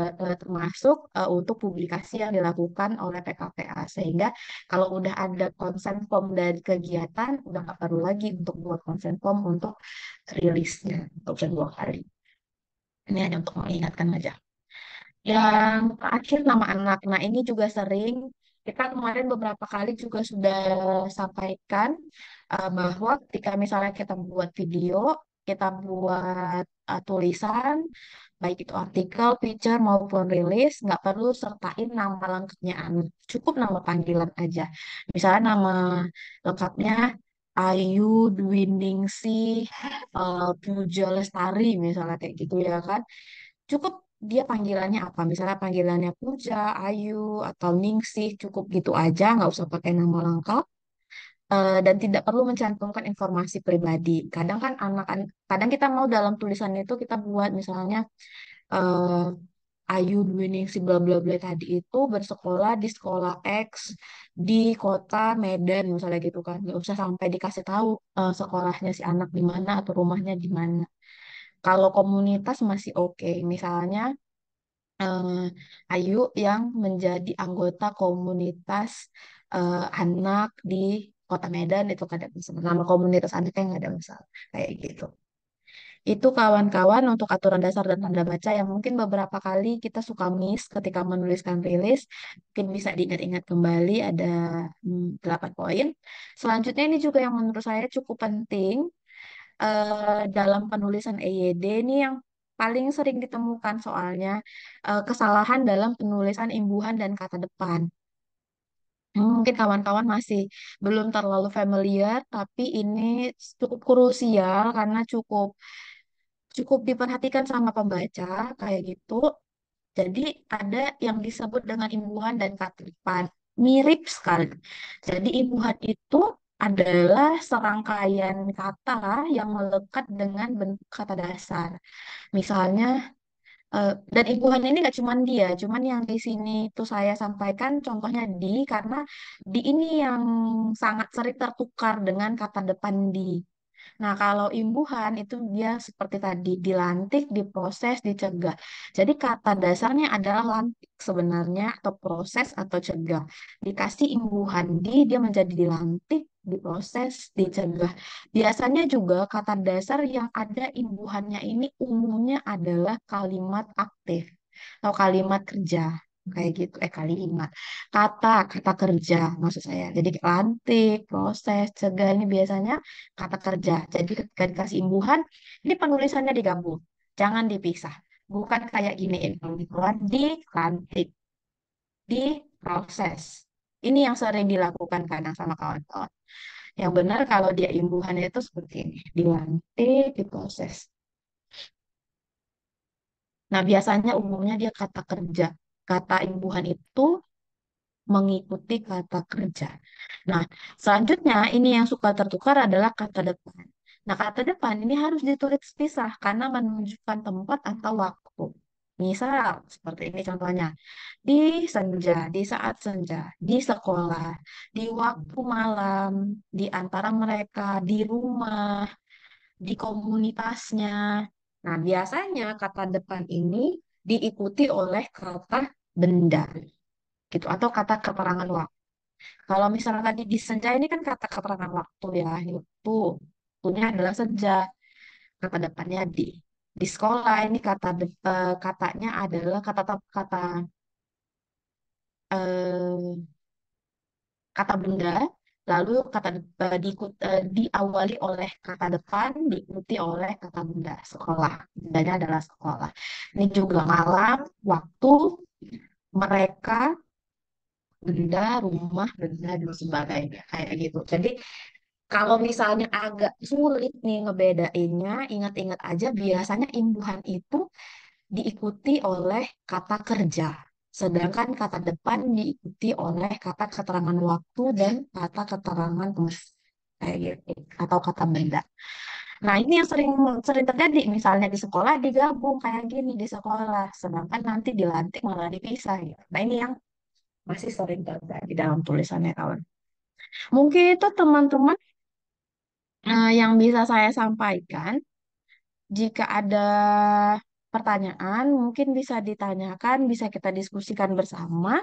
untuk publikasi yang dilakukan oleh PKPA sehingga kalau udah ada consent form dari kegiatan udah nggak perlu lagi untuk buat consent form untuk rilisnya untuk kedua kali. Ini hanya untuk mengingatkan aja. Yang terakhir nama anak. Nah, ini juga sering kita kemarin beberapa kali juga sudah sampaikan bahwa ketika misalnya kita buat video, kita buat tulisan, baik itu artikel, picture maupun rilis, nggak perlu sertain nama lengkapnya anak. Cukup nama panggilan aja. Misalnya nama lengkapnya Ayu Dwiningsih Puja Lestari misalnya kayak gitu ya kan. Cukup dia panggilannya apa? Misalnya panggilannya Puja, Ayu, atau Ningsih, cukup gitu aja, nggak usah pakai nama lengkap. Dan tidak perlu mencantumkan informasi pribadi. Kadang kan kadang kita mau dalam tulisan itu kita buat misalnya eh, Ayu Dwi Ningsih bla bla bla tadi itu bersekolah di sekolah X di kota Medan misalnya gitu kan. Nggak usah sampai dikasih tahu sekolahnya si anak di mana atau rumahnya di mana. Kalau komunitas masih oke. Misalnya eh, Ayu yang menjadi anggota komunitas anak di Kota Medan itu kada masalah. Nama komunitas anaknya nggak ada masalah kayak gitu. Itu kawan-kawan untuk aturan dasar dan tanda baca yang mungkin beberapa kali kita suka miss ketika menuliskan rilis. Mungkin bisa diingat-ingat kembali ada 8 poin. Selanjutnya ini juga yang menurut saya cukup penting dalam penulisan EYD ini yang paling sering ditemukan soalnya kesalahan dalam penulisan imbuhan dan kata depan. Mungkin kawan-kawan masih belum terlalu familiar, tapi ini cukup krusial karena cukup cukup diperhatikan sama pembaca kayak gitu. Jadi ada yang disebut dengan imbuhan dan kata depan. Mirip sekali. Jadi imbuhan itu adalah serangkaian kata yang melekat dengan bentuk kata dasar. Misalnya, dan imbuhan ini nggak cuma dia, cuman yang di sini tuh saya sampaikan contohnya karena di ini yang sangat sering tertukar dengan kata depan di. Nah, kalau imbuhan itu dia seperti tadi, dilantik, diproses, dicegah. Jadi kata dasarnya adalah lantik sebenarnya, atau proses atau cegah. Dikasih imbuhan dia menjadi dilantik, diproses, dicegah. Biasanya juga kata dasar yang ada imbuhannya ini umumnya adalah kalimat aktif atau kalimat kerja. Kayak gitu, kalimat. Kata kerja maksud saya. Jadi lantik, proses, cegah ini biasanya kata kerja. Jadi ketika dikasih imbuhan, ini penulisannya digabung. Jangan dipisah. Bukan kayak gini, dilantik, diproses. Ini yang sering dilakukan kadang sama kawan-kawan. Yang benar kalau dia imbuhan itu seperti ini. Dilantik, diproses. Nah, biasanya umumnya dia kata kerja. Kata imbuhan itu mengikuti kata kerja. Nah, selanjutnya ini yang suka tertukar adalah kata depan. Nah, kata depan ini harus ditulis pisah karena menunjukkan tempat atau waktu. Misal, seperti ini contohnya. Di senja, di saat senja, di sekolah, di waktu malam, di antara mereka, di rumah, di komunitasnya. Nah, biasanya kata depan ini diikuti oleh kata benda gitu atau kata keterangan waktu. Kalau misalnya tadi di senja ini kan kata keterangan waktu ya, itu waktunya adalah senja, kata depannya di sekolah ini katanya adalah kata eh, kata benda, lalu diawali oleh kata depan, diikuti oleh kata benda, sekolah. Bendanya adalah sekolah. Ini juga malam, waktu, mereka, benda, rumah, benda, dan sebagainya. Kayak gitu. Jadi kalau misalnya agak sulit nih ngebedainnya, ingat-ingat aja biasanya imbuhan itu diikuti oleh kata kerja. Sedangkan kata depan diikuti oleh kata keterangan waktu dan kata keterangan tulis. Kayak gitu. Atau kata benda. Nah, ini yang sering sering terjadi. Misalnya di sekolah digabung kayak gini di sekolah. Sedangkan nanti dilantik malah dipisah. Gitu. Nah, ini yang masih sering terjadi dalam tulisannya kawan. Mungkin itu teman-teman yang bisa saya sampaikan. Jika ada pertanyaan, mungkin bisa ditanyakan, bisa kita diskusikan bersama.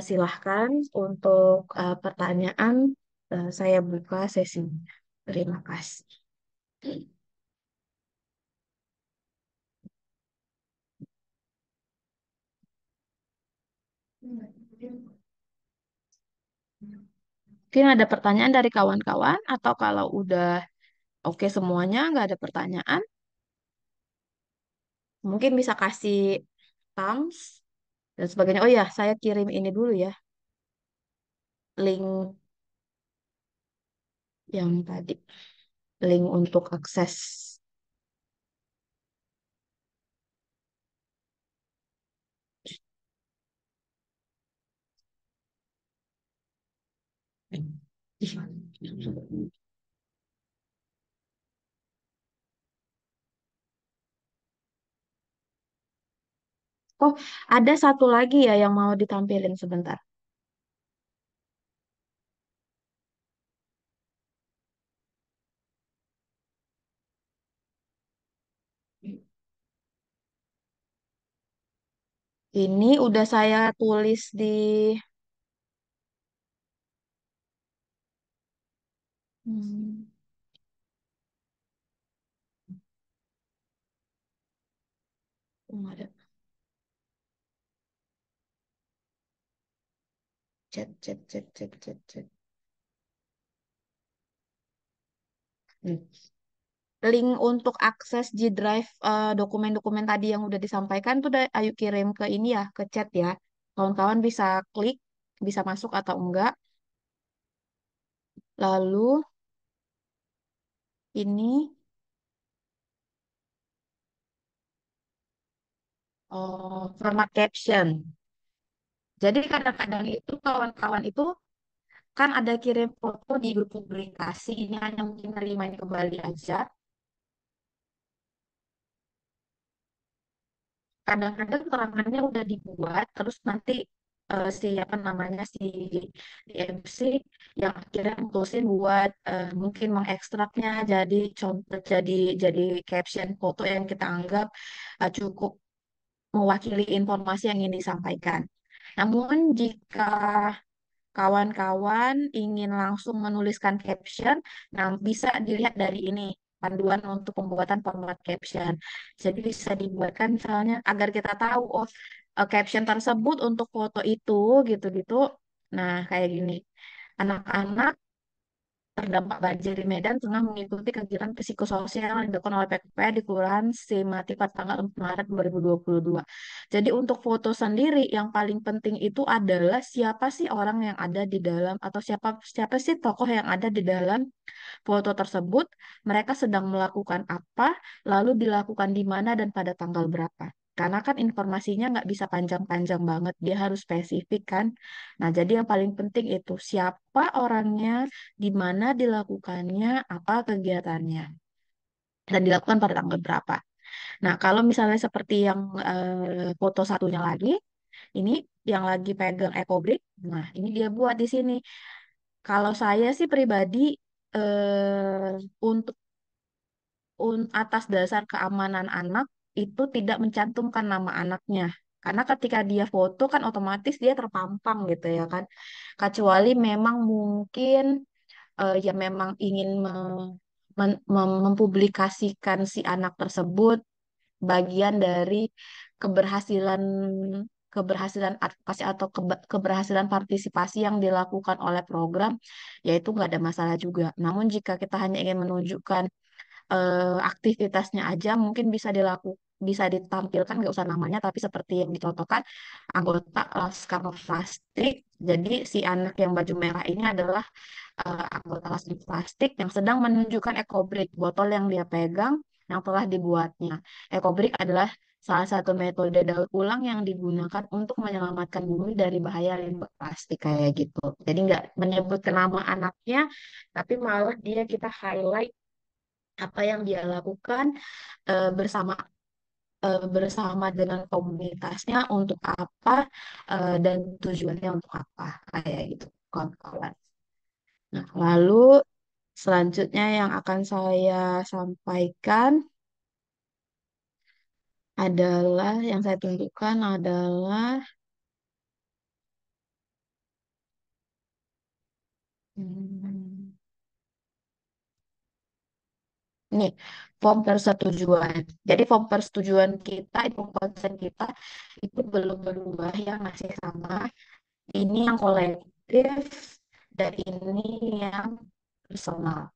Silahkan untuk pertanyaan, saya buka sesinya. Terima kasih. Mungkin ada pertanyaan dari kawan-kawan, atau kalau udah oke semuanya, nggak ada pertanyaan, mungkin bisa kasih thumbs dan sebagainya. Oh ya, saya kirim ini dulu ya, link yang tadi, link untuk akses. Oh, ada satu lagi ya yang mau ditampilin sebentar. Ini udah saya tulis di hmm, ada chat. Hmm. Link untuk akses G Drive dokumen-dokumen tadi yang udah disampaikan tuh udah ayo kirim ke ini ya, ke chat ya. Kawan-kawan bisa klik, bisa masuk atau enggak. Lalu ini format caption. Jadi kadang-kadang itu kawan-kawan itu kan ada kirim foto di grup publikasi, ini hanya mungkin nerimanya kembali aja. Kadang-kadang keterangannya udah dibuat, terus nanti si apa namanya si MC yang akhirnya mutusin buat mungkin mengekstraknya jadi contoh jadi caption foto yang kita anggap cukup mewakili informasi yang ingin disampaikan. Namun jika kawan-kawan ingin langsung menuliskan caption, nah bisa dilihat dari ini panduan untuk pembuatan format caption. Jadi bisa dibuatkan misalnya agar kita tahu oh caption tersebut untuk foto itu gitu-gitu. Nah, kayak gini. Anak-anak terdampak banjir di Medan tengah mengikuti kegiatan psikososial yang dilakukan oleh PKP di Kelurahan Simati pada tanggal 4 Maret 2022. Jadi untuk foto sendiri yang paling penting itu adalah siapa sih orang yang ada di dalam atau siapa siapa sih tokoh yang ada di dalam foto tersebut, mereka sedang melakukan apa, lalu dilakukan di mana dan pada tanggal berapa. Karena kan informasinya nggak bisa panjang-panjang banget, dia harus spesifik kan. Nah, jadi yang paling penting itu siapa orangnya, di mana dilakukannya, apa kegiatannya, dan dilakukan pada tanggal berapa. Nah, kalau misalnya seperti yang foto satunya lagi, ini yang lagi pegang ekobrik, nah ini dia buat di sini. Kalau saya sih pribadi untuk atas dasar keamanan anak itu tidak mencantumkan nama anaknya. Karena ketika dia foto kan otomatis dia terpampang gitu ya kan. Kecuali memang mungkin ya memang ingin mempublikasikan si anak tersebut bagian dari keberhasilan keberhasilan advokasi atau keberhasilan partisipasi yang dilakukan oleh program, yaitu nggak ada masalah juga. Namun jika kita hanya ingin menunjukkan aktivitasnya aja mungkin bisa ditampilkan nggak usah namanya tapi seperti yang dicontohkan anggota Laskar Plastik. Jadi si anak yang baju merah ini adalah anggota Laskar Plastik yang sedang menunjukkan ekobrik botol yang dia pegang yang telah dibuatnya. Ekobrik adalah salah satu metode daur ulang yang digunakan untuk menyelamatkan bumi dari bahaya limbah plastik kayak gitu. Jadi nggak menyebut nama anaknya, tapi malah dia kita highlight apa yang dia lakukan bersama bersama dengan komunitasnya untuk apa dan tujuannya untuk apa kayak gitu kawan-kawan. Nah, lalu selanjutnya yang akan saya sampaikan adalah yang saya tunjukkan adalah hmm, nih form persetujuan. Jadi form persetujuan kita, itu konsen kita itu belum berubah ya masih sama. Ini yang kolektif dan ini yang personal.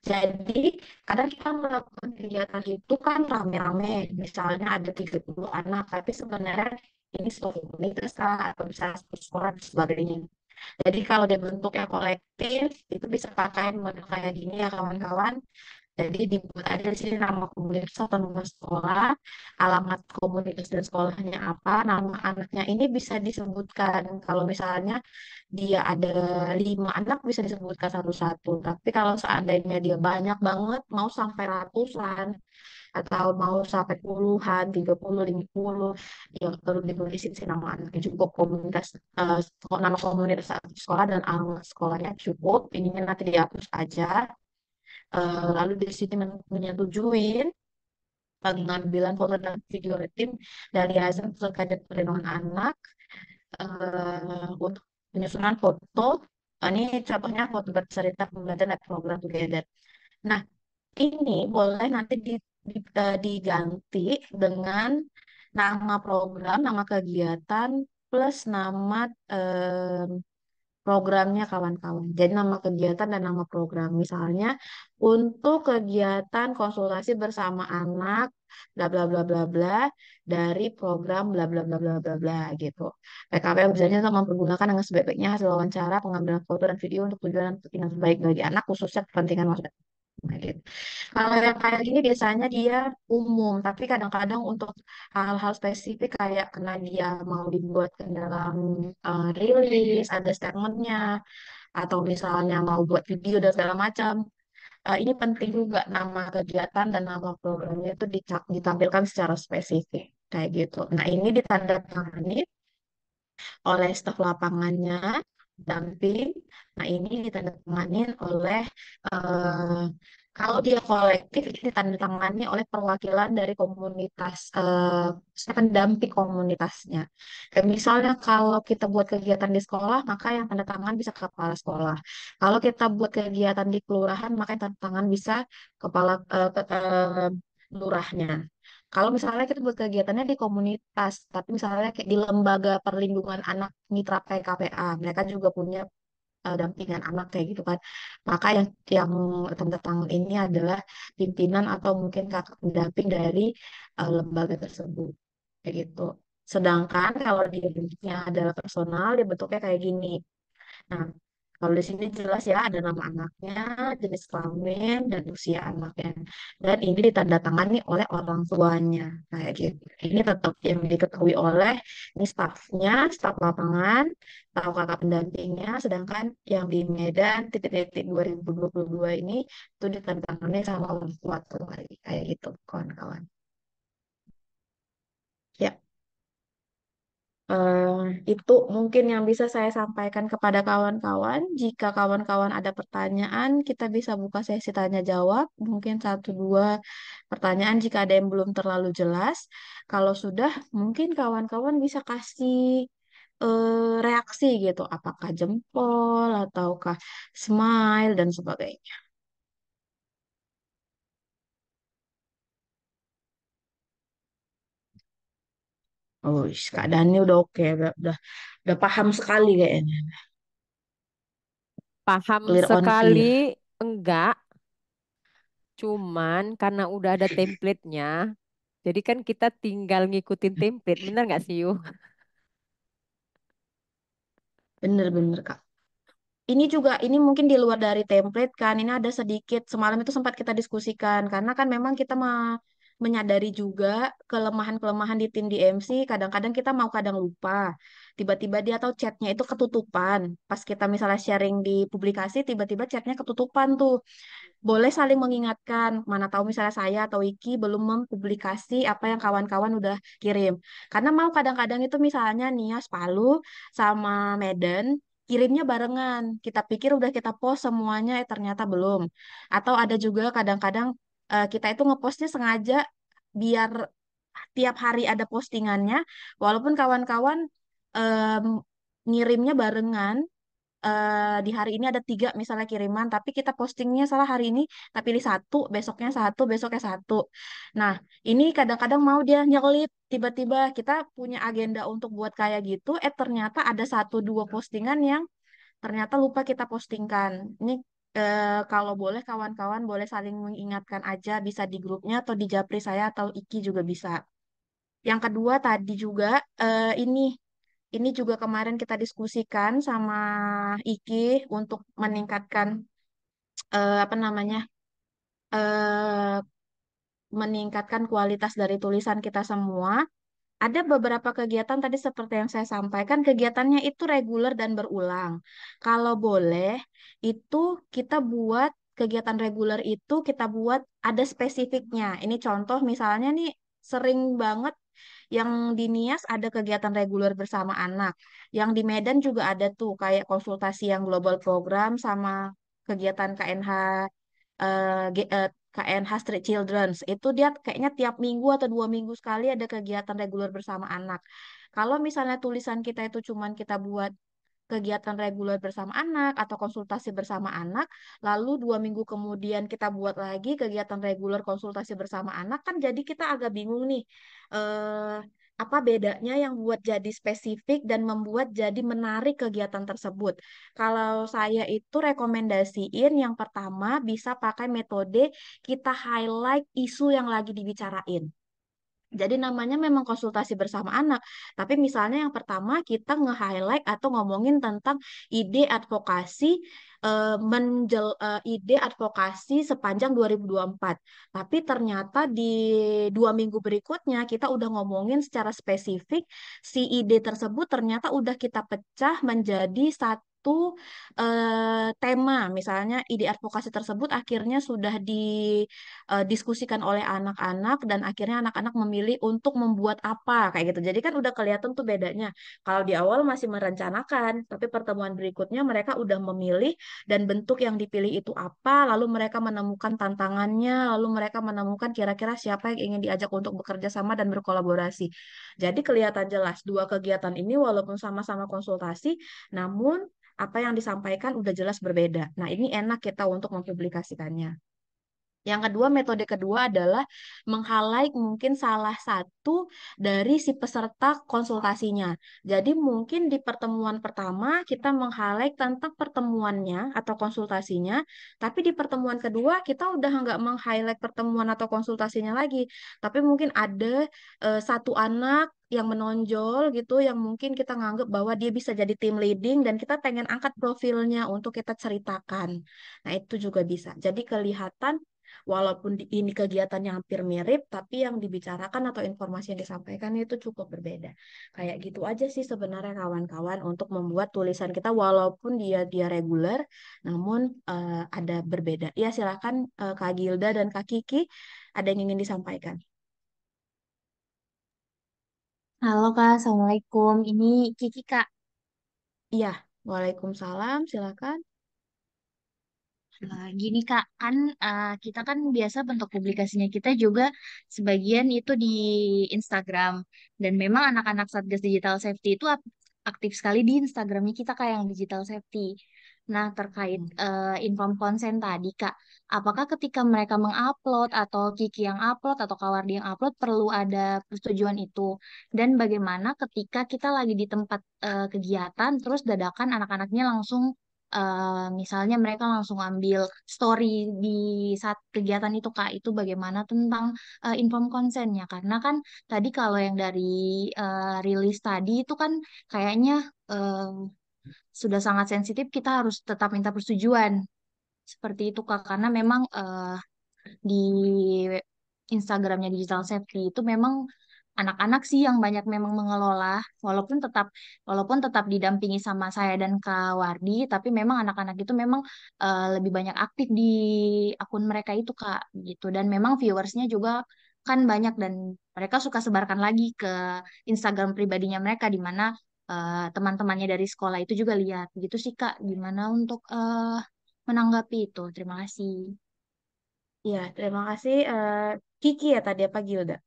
Jadi kadang kita melakukan kegiatan itu kan rame-rame, misalnya ada 30 anak, tapi sebenarnya ini suatu komunitas lah, atau bisa satu sekolah dan sebagainya. Jadi kalau dia bentuknya kolektif, itu bisa pakai model kayak gini ya kawan-kawan. Jadi dibuat ada di sini nama komunitas atau nama sekolah, alamat komunitas dan sekolahnya apa, nama anaknya ini bisa disebutkan. Kalau misalnya dia ada 5 anak bisa disebutkan satu-satu. Tapi kalau seandainya dia banyak banget, mau sampai ratusan atau mau sampai puluhan, 30, 50, ya perlu ditulisin sih nama anaknya cukup komunitas, nama komunitas atau sekolah dan alamat sekolahnya cukup. Ininya nanti dihapus aja. Lalu di sini menyetujuin pengambilan foto dan video tim dari hasil terkait perlindungan anak untuk penyusunan foto. Ini contohnya foto bercerita pembelajaran dan program together. Nah, ini boleh nanti diganti dengan nama program, nama kegiatan, plus nama programnya kawan-kawan. Jadi nama kegiatan dan nama program. Misalnya untuk kegiatan konsultasi bersama anak bla bla bla bla bla dari program bla bla bla bla bla bla gitu. PKP berjanji untuk mempergunakan dengan sebaik-baiknya hasil wawancara, pengambilan foto dan video untuk tujuan yang terbaik bagi anak khususnya kepentingan masa depan. Nah, gitu. Kalau yang kayak gini biasanya dia umum, tapi kadang-kadang untuk hal-hal spesifik kayak karena dia mau dibuatkan dalam rilis, ada statementnya, atau misalnya mau buat video dan segala macam. Ini penting juga nama kegiatan dan nama programnya itu ditampilkan secara spesifik kayak gitu. Nah ini ditandatangani oleh staf lapangannya, damping. Nah, ini ditandatanganin oleh eh, kalau dia kolektif ini ditandatangani oleh perwakilan dari komunitas pendamping komunitasnya. Kayak misalnya kalau kita buat kegiatan di sekolah, maka yang tanda tangan bisa kepala sekolah. Kalau kita buat kegiatan di kelurahan, maka yang tanda tangan bisa kepala lurahnya. Kalau misalnya kita buat kegiatannya di komunitas, tapi misalnya kayak di Lembaga Perlindungan Anak Mitra PKPA, mereka juga punya dampingan anak kayak gitu kan. Maka yang tanda tangan ini adalah pimpinan atau mungkin kakak pendamping dari lembaga tersebut kayak gitu. Sedangkan kalau dia bentuknya adalah personal, dia bentuknya kayak gini. Nah, kalau di sini jelas ya ada nama anaknya, jenis kelamin, dan usia anaknya. Dan ini ditandatangani oleh orang tuanya. Kayak gitu. Ini tetap yang diketahui oleh ini stafnya, staf lapangan, atau kakak pendampingnya. Sedangkan yang di Medan titik-titik 2022 ini itu ditandatangani sama orang tua tuh. Kayak gitu, kawan-kawan. Ya. Eh, itu mungkin yang bisa saya sampaikan kepada kawan-kawan. Jika kawan-kawan ada pertanyaan, kita bisa buka sesi tanya jawab. Mungkin satu dua pertanyaan jika ada yang belum terlalu jelas. Kalau sudah, mungkin kawan-kawan bisa kasih reaksi gitu, apakah jempol ataukah smile dan sebagainya. Oh, keadaannya udah oke, udah paham sekali kayaknya. Paham Clear on sekali, clear. enggak. Cuman karena udah ada template-nya, jadi kan kita tinggal ngikutin template. Bener nggak sih, Yu? Bener-bener, Kak. Ini juga, ini mungkin di luar dari template kan, ini ada sedikit, semalam itu sempat kita diskusikan, karena kan memang kita menyadari juga kelemahan-kelemahan di tim DMC, kadang-kadang kita mau kadang lupa, tiba-tiba dia atau chatnya itu ketutupan, pas kita misalnya sharing di publikasi, tiba-tiba chatnya ketutupan tuh, boleh saling mengingatkan, mana tahu misalnya saya atau Iki belum mempublikasi apa yang kawan-kawan udah kirim, karena mau kadang-kadang itu misalnya Nias Palu sama Medan, kirimnya barengan. Kita pikir udah kita post semuanya, ternyata belum. Atau ada juga kadang-kadang kita itu ngepostnya sengaja biar tiap hari ada postingannya, walaupun kawan-kawan em, ngirimnya barengan. Di hari ini ada tiga misalnya kiriman, tapi kita postingnya salah hari ini, tapi pilih satu, besoknya satu. Nah, ini kadang-kadang mau dia nyelip, tiba-tiba kita punya agenda untuk buat kayak gitu, ternyata ada satu dua postingan yang ternyata lupa kita postingkan. Ini kalau boleh kawan-kawan boleh saling mengingatkan aja, bisa di grupnya atau di Japri saya atau Iki juga bisa. Yang kedua tadi juga ini juga kemarin kita diskusikan sama Iki untuk meningkatkan apa namanya eh, meningkatkan kualitas dari tulisan kita semua. Ada beberapa kegiatan tadi seperti yang saya sampaikan, kegiatannya itu reguler dan berulang. Kalau boleh, itu kita buat kegiatan reguler itu kita buat ada spesifiknya. Ini contoh misalnya nih sering banget yang di Nias ada kegiatan reguler bersama anak. Yang di Medan juga ada tuh kayak konsultasi yang global program sama kegiatan KNH Street Children's. Itu dia kayaknya tiap minggu atau 2 minggu sekali ada kegiatan reguler bersama anak. Kalau misalnya tulisan kita itu cuman kita buat kegiatan reguler bersama anak atau konsultasi bersama anak, lalu 2 minggu kemudian kita buat lagi kegiatan reguler konsultasi bersama anak, kan jadi kita agak bingung nih, eh, apa bedanya yang buat jadi spesifik dan membuat jadi menarik kegiatan tersebut. Kalau saya itu rekomendasiin yang pertama bisa pakai metode kita highlight isu yang lagi dibicarain. Jadi namanya memang konsultasi bersama anak, tapi misalnya yang pertama kita nge-highlight atau ngomongin tentang ide advokasi ide advokasi sepanjang 2024. Tapi ternyata di 2 minggu berikutnya kita udah ngomongin secara spesifik si ide tersebut ternyata udah kita pecah menjadi satu tema, misalnya ide advokasi tersebut akhirnya sudah didiskusikan oleh anak-anak dan akhirnya anak-anak memilih untuk membuat apa kayak gitu. Jadi kan udah kelihatan tuh bedanya. Kalau di awal masih merencanakan, tapi pertemuan berikutnya mereka udah memilih dan bentuk yang dipilih itu apa, lalu mereka menemukan tantangannya, lalu mereka menemukan kira-kira siapa yang ingin diajak untuk bekerja sama dan berkolaborasi. Jadi kelihatan jelas dua kegiatan ini walaupun sama-sama konsultasi, namun apa yang disampaikan udah jelas berbeda. Nah, ini enak kita untuk mempublikasikannya. Yang kedua, metode kedua adalah meng-highlight mungkin salah satu dari si peserta konsultasinya. Jadi mungkin di pertemuan pertama kita meng-highlight tentang pertemuannya atau konsultasinya, tapi di pertemuan kedua kita udah nggak meng-highlight pertemuan atau konsultasinya lagi, tapi mungkin ada satu anak yang menonjol gitu, yang mungkin kita nganggap bahwa dia bisa jadi tim leading dan kita pengen angkat profilnya untuk kita ceritakan. Nah, itu juga bisa. Jadi kelihatan walaupun ini kegiatan yang hampir mirip, tapi yang dibicarakan atau informasi yang disampaikan itu cukup berbeda. Kayak gitu aja sih sebenarnya kawan-kawan untuk membuat tulisan kita walaupun dia reguler, namun ada berbeda. Ya silakan Kak Gilda dan Kak Kiki, ada yang ingin disampaikan? Halo Kak, Assalamualaikum. Ini Kiki Kak. Iya, Waalaikumsalam, silakan. Gini Kak, kan kita kan biasa bentuk publikasinya kita juga sebagian itu di Instagram. Dan memang anak-anak Satgas Digital Safety itu aktif sekali di Instagramnya kita Kak yang Digital Safety. Nah, terkait inform consent tadi Kak, apakah ketika mereka mengupload atau Kiki yang upload atau Kawardi yang upload perlu ada persetujuan itu? Dan bagaimana ketika kita lagi di tempat kegiatan terus dadakan anak-anaknya langsung misalnya mereka langsung ambil story di saat kegiatan itu Kak, itu bagaimana tentang inform consent-nya? Karena kan tadi kalau yang dari rilis tadi itu kan kayaknya sudah sangat sensitif, kita harus tetap minta persetujuan. Seperti itu Kak, karena memang di Instagramnya Digital Safety itu memang anak-anak sih yang banyak memang mengelola, walaupun tetap didampingi sama saya dan Kak Wardi, tapi memang anak-anak itu memang lebih banyak aktif di akun mereka itu Kak gitu, dan memang viewersnya juga kan banyak dan mereka suka sebarkan lagi ke Instagram pribadinya mereka di mana teman-temannya dari sekolah itu juga lihat gitu sih Kak. Gimana untuk menanggapi itu? Terima kasih. Iya, terima kasih Kiki ya tadi apa Gilda?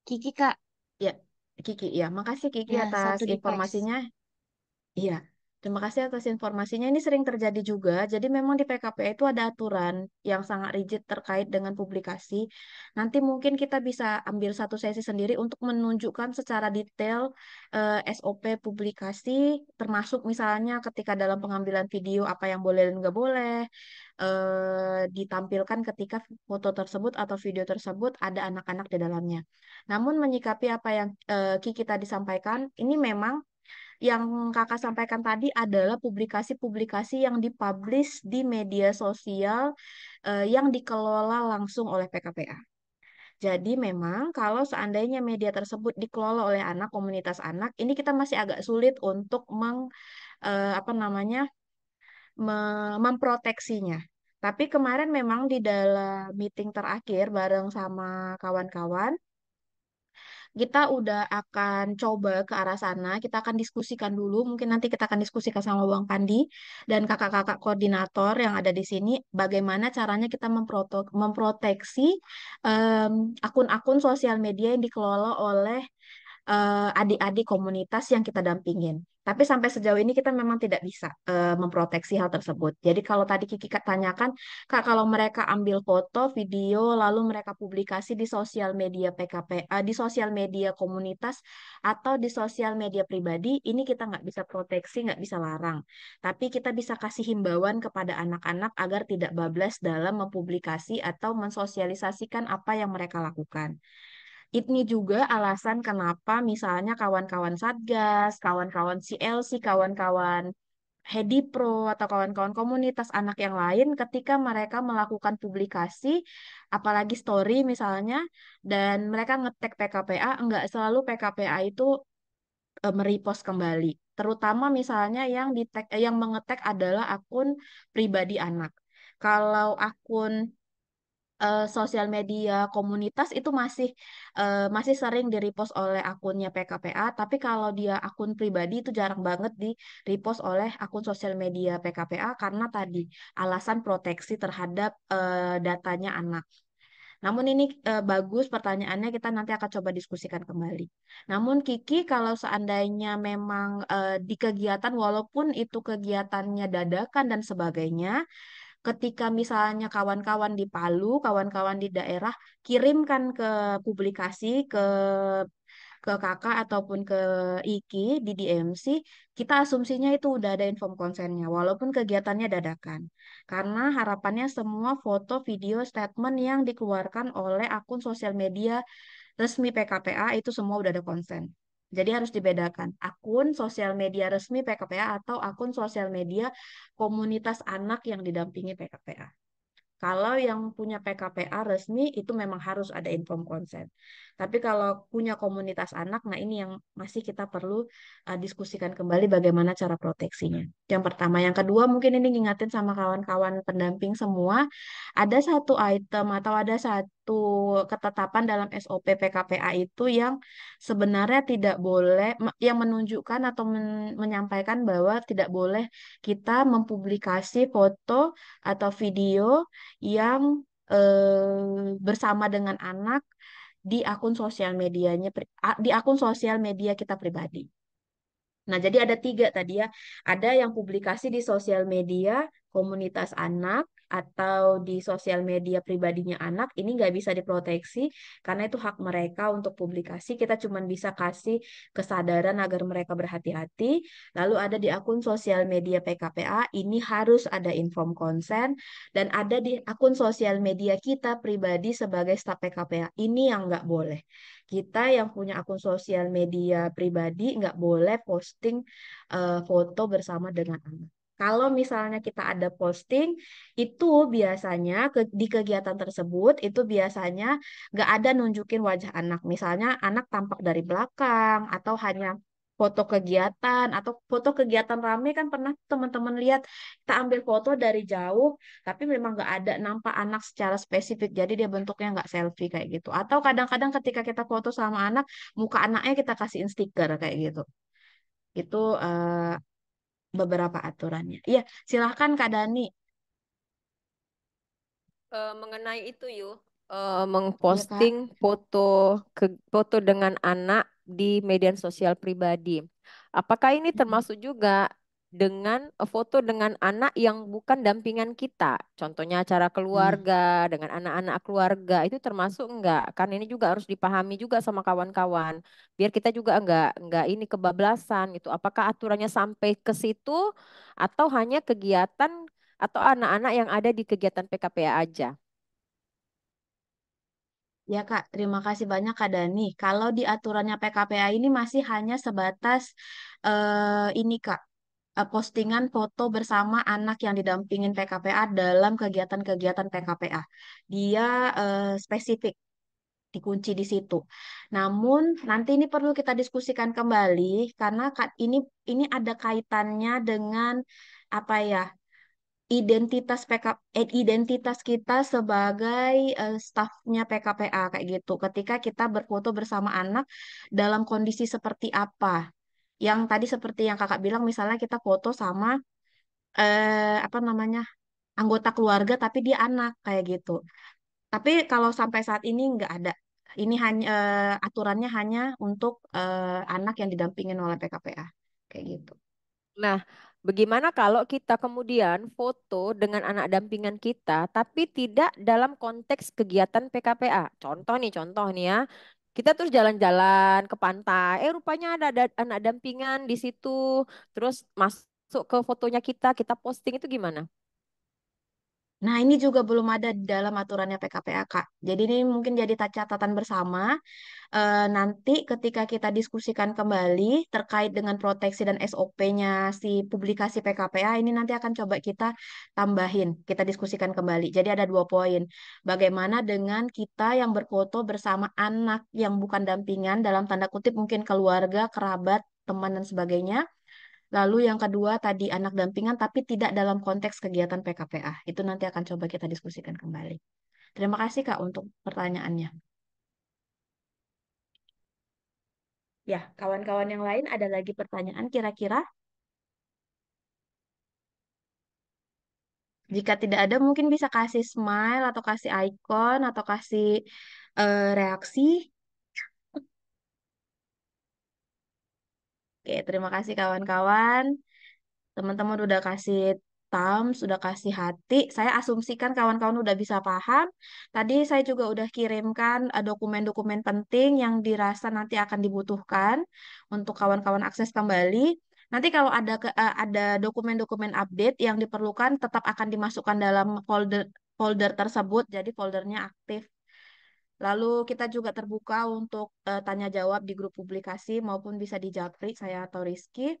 Kiki Kak, Ya, Kiki. Ya, makasih Kiki ya atas satu device. informasinya. Iya, terima kasih atas informasinya. Ini sering terjadi juga. Jadi memang di PKPA itu ada aturan yang sangat rigid terkait dengan publikasi. Nanti mungkin kita bisa ambil satu sesi sendiri untuk menunjukkan secara detail SOP publikasi, termasuk misalnya ketika dalam pengambilan video apa yang boleh dan nggak boleh ditampilkan ketika foto tersebut atau video tersebut ada anak-anak di dalamnya. Namun menyikapi apa yang Kiki tadi sampaikan, ini memang yang kakak sampaikan tadi adalah publikasi-publikasi yang dipublish di media sosial yang dikelola langsung oleh PKPA. Jadi memang kalau seandainya media tersebut dikelola oleh anak, komunitas anak, ini kita masih agak sulit untuk apa namanya memproteksinya. Tapi kemarin memang di dalam meeting terakhir bareng sama kawan-kawan, kita udah akan coba ke arah sana. Kita akan diskusikan dulu. Mungkin nanti kita akan diskusikan sama Bang Pandi dan kakak-kakak koordinator yang ada di sini. Bagaimana caranya kita memproteksi akun-akun sosial media yang dikelola oleh adik-adik komunitas yang kita dampingin. Tapi sampai sejauh ini kita memang tidak bisa memproteksi hal tersebut. Jadi kalau tadi Kiki tanyakan, Kak, kalau mereka ambil foto, video, lalu mereka publikasi di sosial media PKP, di sosial media komunitas atau di sosial media pribadi, ini kita nggak bisa proteksi, nggak bisa larang. Tapi kita bisa kasih himbauan kepada anak-anak agar tidak bablas dalam mempublikasi atau mensosialisasikan apa yang mereka lakukan. Ini juga alasan kenapa misalnya kawan-kawan Satgas, kawan-kawan CLC, kawan-kawan Hedi Pro, atau kawan-kawan komunitas anak yang lain ketika mereka melakukan publikasi, apalagi story misalnya, dan mereka ngetek PKPA, enggak selalu PKPA itu merepost kembali. terutama misalnya yang mengetek adalah akun pribadi anak. Kalau akun sosial media komunitas itu masih sering di-repost oleh akunnya PKPA, tapi kalau dia akun pribadi itu jarang banget di-repost oleh akun sosial media PKPA karena tadi alasan proteksi terhadap datanya anak. Namun ini bagus pertanyaannya, kita nanti akan coba diskusikan kembali. Namun Kiki, kalau seandainya memang di kegiatan, walaupun itu kegiatannya dadakan dan sebagainya, ketika misalnya kawan-kawan di Palu, kawan-kawan di daerah kirimkan ke publikasi ke kakak ataupun ke Iki di DMC, kita asumsinya itu udah ada inform konsennya, walaupun kegiatannya dadakan. Karena harapannya semua foto, video, statement yang dikeluarkan oleh akun sosial media resmi PKPA itu semua udah ada konsen. Jadi harus dibedakan akun sosial media resmi PKPA atau akun sosial media komunitas anak yang didampingi PKPA. Kalau yang punya PKPA resmi itu memang harus ada inform consent. Tapi kalau punya komunitas anak, nah ini yang masih kita perlu diskusikan kembali bagaimana cara proteksinya. Yang pertama, yang kedua mungkin ini ngingatin sama kawan-kawan pendamping semua, ada satu item atau ada satu ketetapan dalam SOP PKPA itu yang sebenarnya tidak boleh, yang menunjukkan atau menyampaikan bahwa tidak boleh kita mempublikasi foto atau video yang bersama dengan anak di akun sosial medianya di akun sosial media kita pribadi. Nah, jadi ada tiga tadi ya. Ada yang publikasi di sosial media komunitas anak atau di sosial media pribadinya anak. Ini nggak bisa diproteksi karena itu hak mereka untuk publikasi. Kita cuma bisa kasih kesadaran agar mereka berhati-hati. Lalu ada di akun sosial media PKPA. Ini harus ada inform consent. Dan ada di akun sosial media kita pribadi sebagai staf PKPA. Ini yang nggak boleh. Kita yang punya akun sosial media pribadi nggak boleh posting foto bersama dengan anak. Kalau misalnya kita ada posting, itu biasanya di kegiatan tersebut, itu biasanya nggak ada nunjukin wajah anak. Misalnya anak tampak dari belakang, atau hanya foto kegiatan, atau foto kegiatan rame kan pernah teman-teman lihat, kita ambil foto dari jauh, tapi memang nggak ada nampak anak secara spesifik, jadi dia bentuknya nggak selfie kayak gitu. Atau kadang-kadang ketika kita foto sama anak, muka anaknya kita kasihin stiker kayak gitu. Itu beberapa aturannya. Iya, silahkan Kak Dani. Mengenai itu yuk, Iya Kak. mengposting foto dengan anak di media sosial pribadi. Apakah ini Mm-mm. termasuk juga dengan foto dengan anak yang bukan dampingan kita? Contohnya acara Hmm. keluarga dengan anak-anak keluarga itu termasuk enggak? Kan ini juga harus dipahami juga sama kawan-kawan. Biar kita juga enggak ini kebablasan gitu. Apakah aturannya sampai ke situ atau hanya kegiatan atau anak-anak yang ada di kegiatan PKPA aja? Ya Kak, terima kasih banyak Kak Dani. Kalau di aturannya PKPA ini masih hanya sebatas ini Kak, postingan foto bersama anak yang didampingin PKPA dalam kegiatan-kegiatan PKPA. Dia spesifik dikunci di situ. Namun nanti ini perlu kita diskusikan kembali karena ini ada kaitannya dengan apa ya? Identitas kita sebagai stafnya PKPA kayak gitu. Ketika kita berfoto bersama anak dalam kondisi seperti apa? Yang tadi seperti yang kakak bilang, misalnya kita foto sama apa namanya anggota keluarga tapi dia anak kayak gitu. Tapi kalau sampai saat ini nggak ada. Ini hanya aturannya hanya untuk anak yang didampingin oleh PKPA kayak gitu. Nah, bagaimana kalau kita kemudian foto dengan anak dampingan kita, tapi tidak dalam konteks kegiatan PKPA? Contoh nih ya, kita terus jalan-jalan ke pantai, rupanya ada anak dampingan di situ, terus masuk ke fotonya kita posting itu gimana? Nah, ini juga belum ada di dalam aturannya PKPA, Kak. Jadi ini mungkin jadi catatan bersama. Nanti ketika kita diskusikan kembali terkait dengan proteksi dan SOP-nya si publikasi PKPA, ini nanti akan coba kita tambahin, kita diskusikan kembali. Jadi ada 2 poin. Bagaimana dengan kita yang berfoto bersama anak yang bukan dampingan, dalam tanda kutip mungkin keluarga, kerabat, teman, dan sebagainya, Lalu yang kedua tadi anak dampingan tapi tidak dalam konteks kegiatan PKPA. Itu nanti akan coba kita diskusikan kembali. Terima kasih Kak untuk pertanyaannya. Ya, kawan-kawan yang lain ada lagi pertanyaan kira-kira? Jika tidak ada mungkin bisa kasih smile atau kasih icon atau kasih reaksi. Oke, terima kasih kawan-kawan. Teman-teman udah kasih thumbs, sudah kasih hati. Saya asumsikan kawan-kawan udah bisa paham. Tadi saya juga udah kirimkan dokumen-dokumen penting yang dirasa nanti akan dibutuhkan untuk kawan-kawan akses kembali. Nanti kalau ada dokumen-dokumen update yang diperlukan tetap akan dimasukkan dalam folder folder tersebut. Jadi foldernya aktif. Lalu kita juga terbuka untuk tanya jawab di grup publikasi maupun bisa di Japri saya atau Rizky.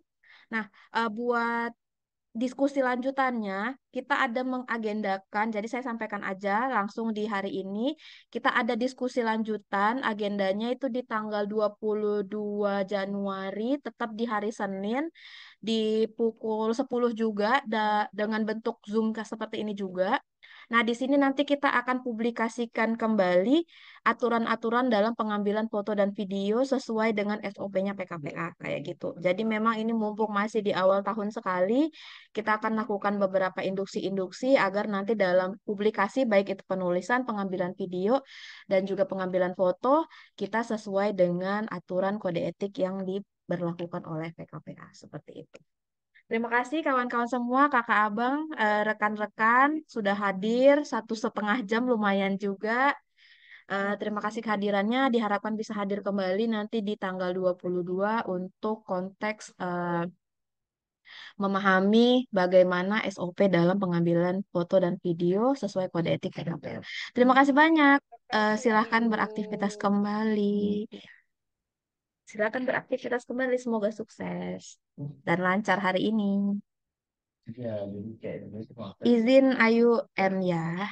Nah, buat diskusi lanjutannya, kita ada mengagendakan, jadi saya sampaikan aja langsung di hari ini, kita ada diskusi lanjutan, agendanya itu di tanggal 22 Januari, tetap di hari Senin, di pukul 10 juga, dengan bentuk Zoom seperti ini juga. Nah, di sini nanti kita akan publikasikan kembali aturan-aturan dalam pengambilan foto dan video sesuai dengan SOP-nya PKPA, kayak gitu. Jadi memang ini mumpung masih di awal tahun sekali, kita akan lakukan beberapa induksi-induksi agar nanti dalam publikasi, baik itu penulisan, pengambilan video, dan juga pengambilan foto, kita sesuai dengan aturan kode etik yang diberlakukan oleh PKPA. Seperti itu. Terima kasih kawan-kawan semua, kakak abang, rekan-rekan sudah hadir 1,5 jam lumayan juga. Terima kasih kehadirannya, diharapkan bisa hadir kembali nanti di tanggal 22 untuk konteks memahami bagaimana SOP dalam pengambilan foto dan video sesuai kode etik PKPL. Terima kasih banyak. Silahkan beraktivitas kembali. Silakan beraktivitas kembali. Semoga sukses dan lancar hari ini. Izin Ayu M ya.